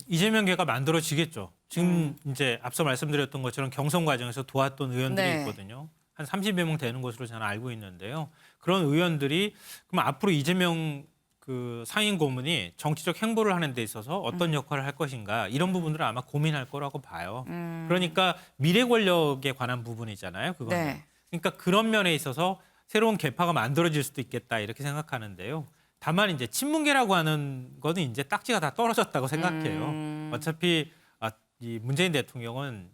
I: 이재명계가 만들어지겠죠. 지금 이제 앞서 말씀드렸던 것처럼 경선 과정에서 도왔던 의원들이
A: 네.
I: 있거든요. 한 30여 명 되는 것으로 저는 알고 있는데요. 그런 의원들이 그럼 앞으로 이재명 그 상임 고문이 정치적 행보를 하는 데 있어서 어떤 역할을 할 것인가 이런 부분들을 아마 고민할 거라고 봐요. 그러니까 미래 권력에 관한 부분이잖아요. 그거는.
A: 네.
I: 그러니까 그런 면에 있어서 새로운 계파가 만들어질 수도 있겠다 이렇게 생각하는데요. 다만 이제 친문계라고 하는 거는 이제 딱지가 다 떨어졌다고 생각해요. 어차피 이 문재인 대통령은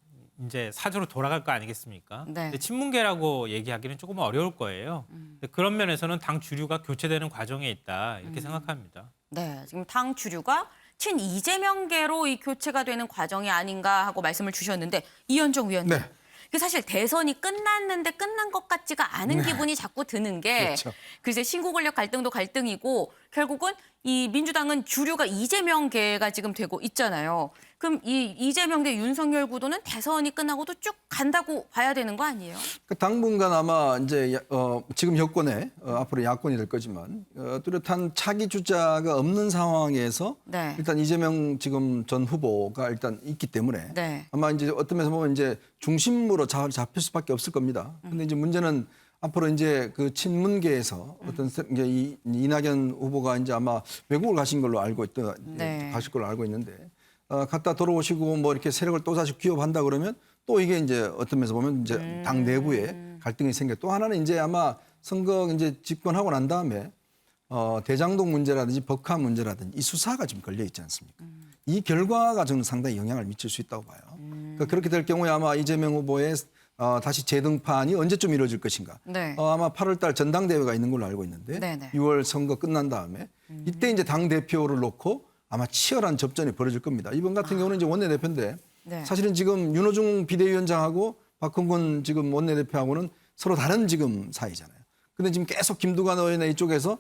I: 이제 사주로 돌아갈 거 아니겠습니까?
A: 네.
I: 근데 친문계라고 얘기하기는 조금 어려울 거예요. 근데 그런 면에서는 당 주류가 교체되는 과정에 있다 이렇게 생각합니다.
A: 네, 지금 당 주류가 친 이재명계로 이 교체가 되는 과정이 아닌가 하고 말씀을 주셨는데 이현정 위원님.
G: 네.
A: 그 사실 대선이 끝났는데 끝난 것 같지가 않은 기분이 자꾸 드는 게
G: 그렇죠.
A: 글쎄 신구 권력 갈등도 갈등이고 결국은 이 민주당은 주류가 이재명계가 지금 되고 있잖아요. 그럼 이 이재명 대 윤석열 구도는 대선이 끝나고도 쭉 간다고 봐야 되는 거 아니에요?
G: 당분간 아마 이제 지금 여권에 앞으로 야권이 될 거지만 뚜렷한 차기 주자가 없는 상황에서
A: 네.
G: 일단 이재명 지금 전 후보가 일단 있기 때문에
A: 네.
G: 아마 이제 어떤 면에서 보면 이제 중심으로 잡힐 수밖에 없을 겁니다. 근데 이제 문제는 앞으로 이제 그 친문계에서 어떤 이제 이낙연 후보가 이제 아마 외국을 가신 걸로 알고
A: 네.
G: 가실 걸로 알고 있는데 갔다 돌아오시고 뭐 이렇게 세력을 또 다시 기업한다 그러면 또 이게 이제 어떤 면에서 보면 이제 당 내부에 갈등이 생겨. 또 하나는 이제 아마 선거 이제 집권하고 난 다음에 대장동 문제라든지 법카 문제라든지 이 수사가 지금 걸려 있지 않습니까? 이 결과가 저는 상당히 영향을 미칠 수 있다고 봐요. 그러니까 그렇게 될 경우에 아마 이재명 후보의 다시 재등판이 언제쯤 이루어질 것인가.
A: 네.
G: 아마 8월 달 전당대회가 있는 걸로 알고 있는데
A: 네네.
G: 6월 선거 끝난 다음에 이때 이제 당 대표를 놓고 아마 치열한 접전이 벌어질 겁니다. 이번 같은 경우는 이제 원내대표인데
A: 네.
G: 사실은 지금 윤호중 비대위원장하고 박홍근 지금 원내대표하고는 서로 다른 지금 사이잖아요. 근데 지금 계속 김두관 의원의 이쪽에서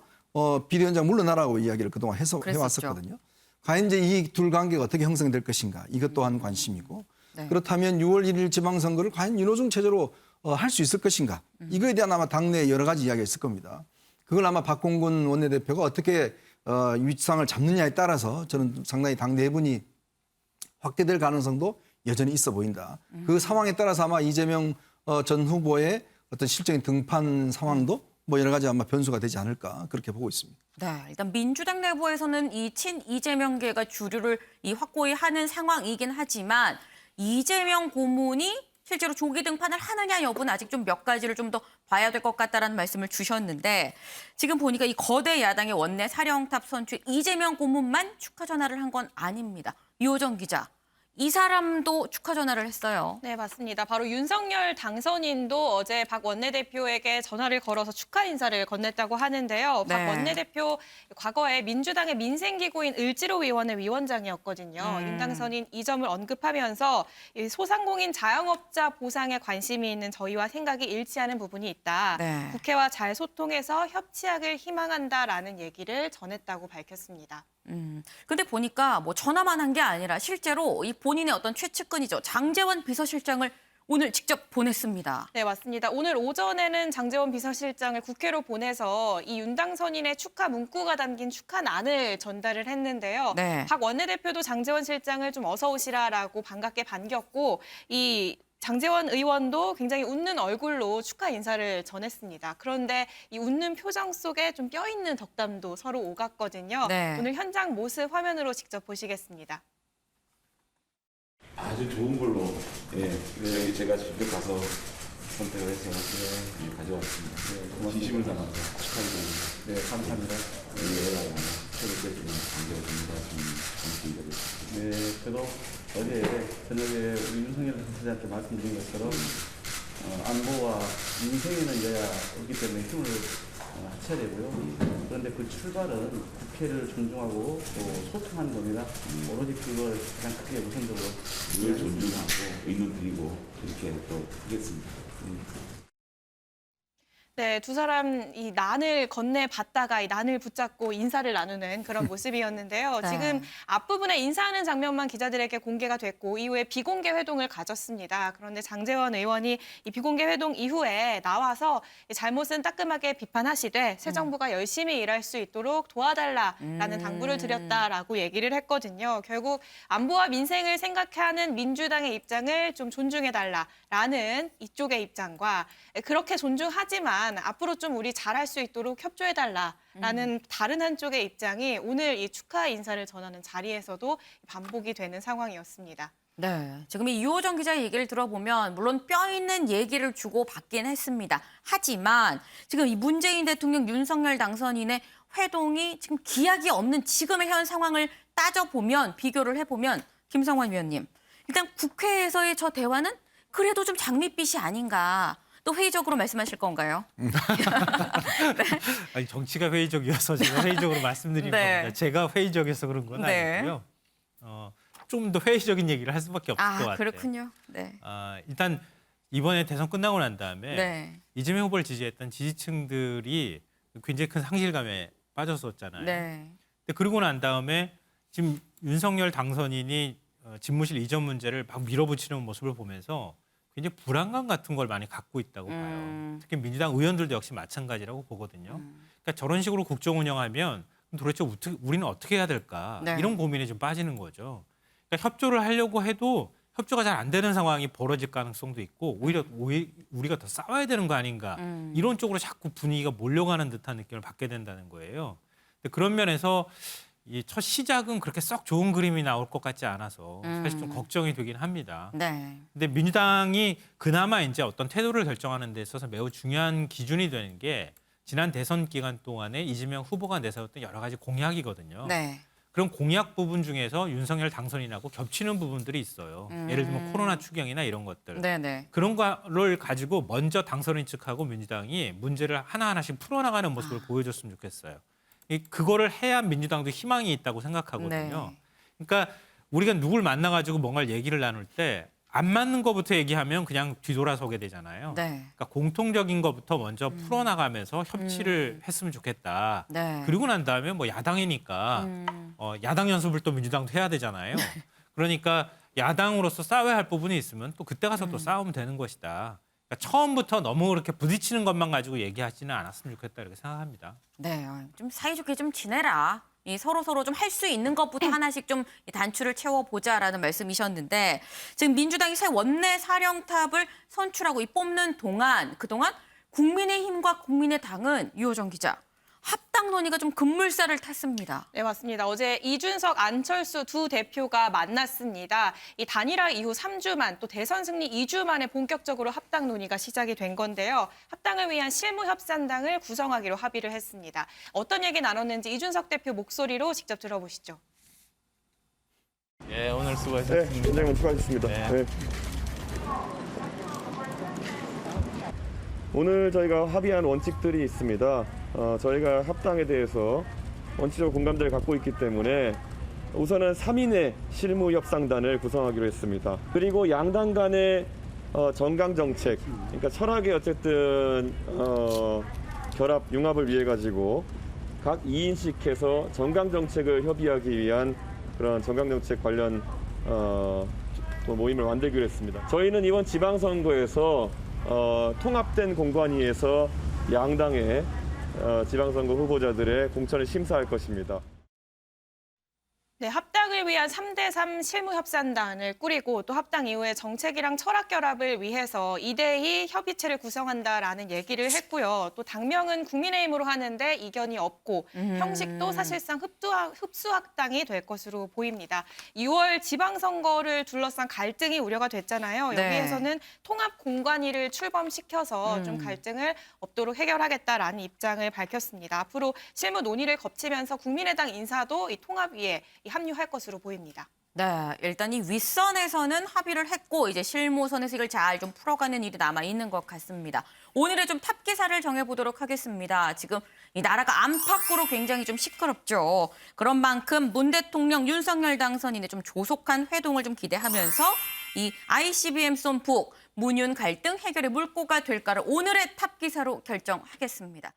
G: 비대위원장 물러나라고 이야기를 그동안 해왔었거든요. 과연 이제 이 둘 관계가 어떻게 형성될 것인가 이것 또한 관심이고
A: 네.
G: 그렇다면 6월 1일 지방선거를 과연 윤호중 체제로 할 수 있을 것인가 이거에 대한 아마 당내 여러 가지 이야기가 있을 겁니다. 그걸 아마 박홍근 원내대표가 어떻게 위상을 잡느냐에 따라서 저는 상당히 당 내분이 확대될 가능성도 여전히 있어 보인다. 그 상황에 따라서 아마 이재명 전 후보의 어떤 실적인 등판 상황도 뭐 여러 가지 아마 변수가 되지 않을까 그렇게 보고 있습니다.
A: 네, 일단 민주당 내부에서는 이 친 이재명계가 주류를 이 확고히 하는 상황이긴 하지만 이재명 고문이 실제로 조기 등판을 하느냐 여부는 아직 좀 몇 가지를 좀 더 봐야 될 것 같다라는 말씀을 주셨는데 지금 보니까 이 거대 야당의 원내 사령탑 선출 이재명 고문만 축하 전화를 한 건 아닙니다. 이호정 기자. 이 사람도 축하 전화를 했어요.
C: 네, 맞습니다. 바로 윤석열 당선인도 어제 박 원내대표에게 전화를 걸어서 축하 인사를 건넸다고 하는데요.
A: 네.
C: 박 원내대표 과거에 민주당의 민생기구인 을지로위원회 위원장이었거든요. 윤 당선인 이 점을 언급하면서 이 소상공인 자영업자 보상에 관심이 있는 저희와 생각이 일치하는 부분이 있다.
A: 네.
C: 국회와 잘 소통해서 협치하길 희망한다라는 얘기를 전했다고 밝혔습니다.
A: 근데 보니까 뭐 전화만 한 게 아니라 실제로 이 본인의 어떤 최측근이죠. 장제원 비서실장을 오늘 직접 보냈습니다.
C: 네, 맞습니다. 오늘 오전에는 장제원 비서실장을 국회로 보내서 이 윤 당선인의 축하 문구가 담긴 축하난을 전달을 했는데요.
A: 네.
C: 박 원내대표도 장제원 실장을 좀 어서 오시라라고 반갑게 반겼고 이 장제원 의원도 굉장히 웃는 얼굴로 축하 인사를 전했습니다. 그런데 이 웃는 표정 속에 좀 뼈있는 덕담도 서로 오갔거든요.
A: 네.
C: 오늘 현장 모습 화면으로 직접 보시겠습니다.
J: 아주 좋은 걸로 여기 제가 직접 가서 선택을 해서 가져왔습니다. 진심을 담아서 축하드립니다. 네, 감사합니다.
O: 네, 저도 어제 저녁에 우리 윤석열 선생님한테 말씀드린 것처럼 안보와 민생에는 여야 없기 때문에 힘을 합쳐야 되고요. 그런데 그 출발은 국회를 존중하고 또 소통하는 겁니다. 오로지 그걸 가장 크게 우선적으로
J: 늘 존중하고 의논 드리고 이렇게 또 하겠습니다.
C: 네, 두 사람 이 난을 건네봤다가 이 난을 붙잡고 인사를 나누는 그런 모습이었는데요.
A: 네.
C: 지금 앞부분에 인사하는 장면만 기자들에게 공개가 됐고 이후에 비공개 회동을 가졌습니다. 그런데 장제원 의원이 이 비공개 회동 이후에 나와서 이 잘못은 따끔하게 비판하시되 새 정부가 열심히 일할 수 있도록 도와달라라는 당부를 드렸다라고 얘기를 했거든요. 결국 안보와 민생을 생각하는 민주당의 입장을 좀 존중해달라라는 이쪽의 입장과 그렇게 존중하지만 앞으로 좀 우리 잘할 수 있도록 협조해달라라는 다른 한쪽의 입장이 오늘 이 축하 인사를 전하는 자리에서도 반복이 되는 상황이었습니다.
A: 네, 지금 이 이호정 기자의 얘기를 들어보면 물론 뼈 있는 얘기를 주고 받긴 했습니다. 하지만 지금 이 문재인 대통령 윤석열 당선인의 회동이 지금 기약이 없는 지금의 현 상황을 따져보면 비교를 해보면 김성환 위원님, 일단 국회에서의 저 대화는 그래도 좀 장밋빛이 아닌가. 또 회의적으로 말씀하실 건가요?
I: 네. 아니, 정치가 회의적이어서 제가 회의적으로 말씀드린
A: 네.
I: 겁니다. 제가 회의적이어서 그런 건
A: 네.
I: 아니고요. 좀 더 회의적인 얘기를 할 수밖에 없을 것 같아요.
A: 그렇군요. 네.
I: 일단 이번에 대선 끝나고 난 다음에
A: 네.
I: 이재명 후보를 지지했던 지지층들이 굉장히 큰 상실감에 빠졌었잖아요.
A: 네.
I: 근데 그러고 난 다음에 지금 윤석열 당선인이 집무실 이전 문제를 막 밀어붙이는 모습을 보면서 굉장히 불안감 같은 걸 많이 갖고 있다고 봐요. 특히 민주당 의원들도 역시 마찬가지라고 보거든요. 그러니까 저런 식으로 국정 운영하면 도대체 우리는 어떻게 해야 될까?
A: 네.
I: 이런 고민에 좀 빠지는 거죠. 그러니까 협조를 하려고 해도 협조가 잘 안 되는 상황이 벌어질 가능성도 있고 오히려 우리가 더 싸워야 되는 거 아닌가 이런 쪽으로 자꾸 분위기가 몰려가는 듯한 느낌을 받게 된다는 거예요. 근데 그런 면에서 이 첫 시작은 그렇게 썩 좋은 그림이 나올 것 같지 않아서 사실 좀 걱정이 되긴 합니다.
A: 네.
I: 근데 민주당이 그나마 이제 어떤 태도를 결정하는 데 있어서 매우 중요한 기준이 되는 게 지난 대선 기간 동안에 이재명 후보가 내세웠던 여러 가지 공약이거든요.
A: 네.
I: 그런 공약 부분 중에서 윤석열 당선인하고 겹치는 부분들이 있어요. 예를 들면 코로나 추경이나 이런 것들.
A: 네네.
I: 그런 거를 가지고 먼저 당선인 측하고 민주당이 문제를 하나하나씩 풀어나가는 모습을 보여줬으면 좋겠어요. 그거를 해야 민주당도 희망이 있다고 생각하거든요.
A: 네.
I: 그러니까 우리가 누굴 만나가지고 뭔가를 얘기를 나눌 때 안 맞는 것부터 얘기하면 그냥 뒤돌아서게 되잖아요.
A: 네.
I: 그러니까 공통적인 것부터 먼저 풀어나가면서 협치를 했으면 좋겠다.
A: 네.
I: 그리고 난 다음에 뭐 야당이니까 야당 연습을 또 민주당도 해야 되잖아요. 그러니까 야당으로서 싸워야 할 부분이 있으면 또 그때 가서 또 싸우면 되는 것이다. 그러니까 처음부터 너무 그렇게 부딪히는 것만 가지고 얘기하지는 않았으면 좋겠다 이렇게 생각합니다.
A: 네, 좀 사이좋게 좀 지내라. 이 서로 좀 할 수 있는 것부터 하나씩 좀 단추를 채워보자라는 말씀이셨는데 지금 민주당이 새 원내 사령탑을 선출하고 뽑는 동안 그동안 국민의힘과 국민의당은 이호정 기자 합당 논의가 좀 급물살을 탔습니다.
C: 네, 맞습니다. 어제 이준석, 안철수 두 대표가 만났습니다. 이 단일화 이후 3주 만, 또 대선 승리 2주 만에 본격적으로 합당 논의가 시작이 된 건데요. 합당을 위한 실무협상단을 구성하기로 합의를 했습니다. 어떤 얘기 나눴는지 이준석 대표 목소리로 직접 들어보시죠.
J: 예, 오늘 수고하셨습니다.
P: 네, 원장님 수고하셨습니다. 네. 오늘 저희가 합의한 원칙들이 있습니다. 저희가 합당에 대해서 원칙적 공감대를 갖고 있기 때문에 우선은 3인의 실무협상단을 구성하기로 했습니다. 그리고 양당 간의 정강정책, 그러니까 철학의 어쨌든 결합, 융합을 위해 가지고 각 2인씩 해서 정강정책을 협의하기 위한 그런 정강정책 관련 모임을 만들기로 했습니다. 저희는 이번 지방선거에서 통합된 공관위에서 양당의 지방선거 후보자들의 공천을 심사할 것입니다.
C: 네, 합당을 위한 3대3 실무협상단을 꾸리고 또 합당 이후에 정책이랑 철학 결합을 위해서 2대2 협의체를 구성한다라는 얘기를 했고요. 또 당명은 국민의힘으로 하는데 이견이 없고 형식도 사실상 흡수합당이 될 것으로 보입니다. 2월 지방선거를 둘러싼 갈등이 우려가 됐잖아요.
A: 네.
C: 여기에서는 통합공관위를 출범시켜서 좀 갈등을 없도록 해결하겠다라는 입장을 밝혔습니다. 앞으로 실무 논의를 거치면서 국민의당 인사도 이 통합위에 합류할 것으로 보입니다.
A: 네, 일단 이 윗선에서는 합의를 했고 이제 실무선에서 이걸 잘 좀 풀어가는 일이 남아 있는 것 같습니다. 오늘의 좀 탑 기사를 정해보도록 하겠습니다. 지금 이 나라가 안팎으로 굉장히 좀 시끄럽죠. 그런 만큼 문 대통령 윤석열 당선인의 좀 조속한 회동을 좀 기대하면서 이 ICBM 쏜 북 문윤 갈등 해결의 물꼬가 될까를 오늘의 탑 기사로 결정하겠습니다.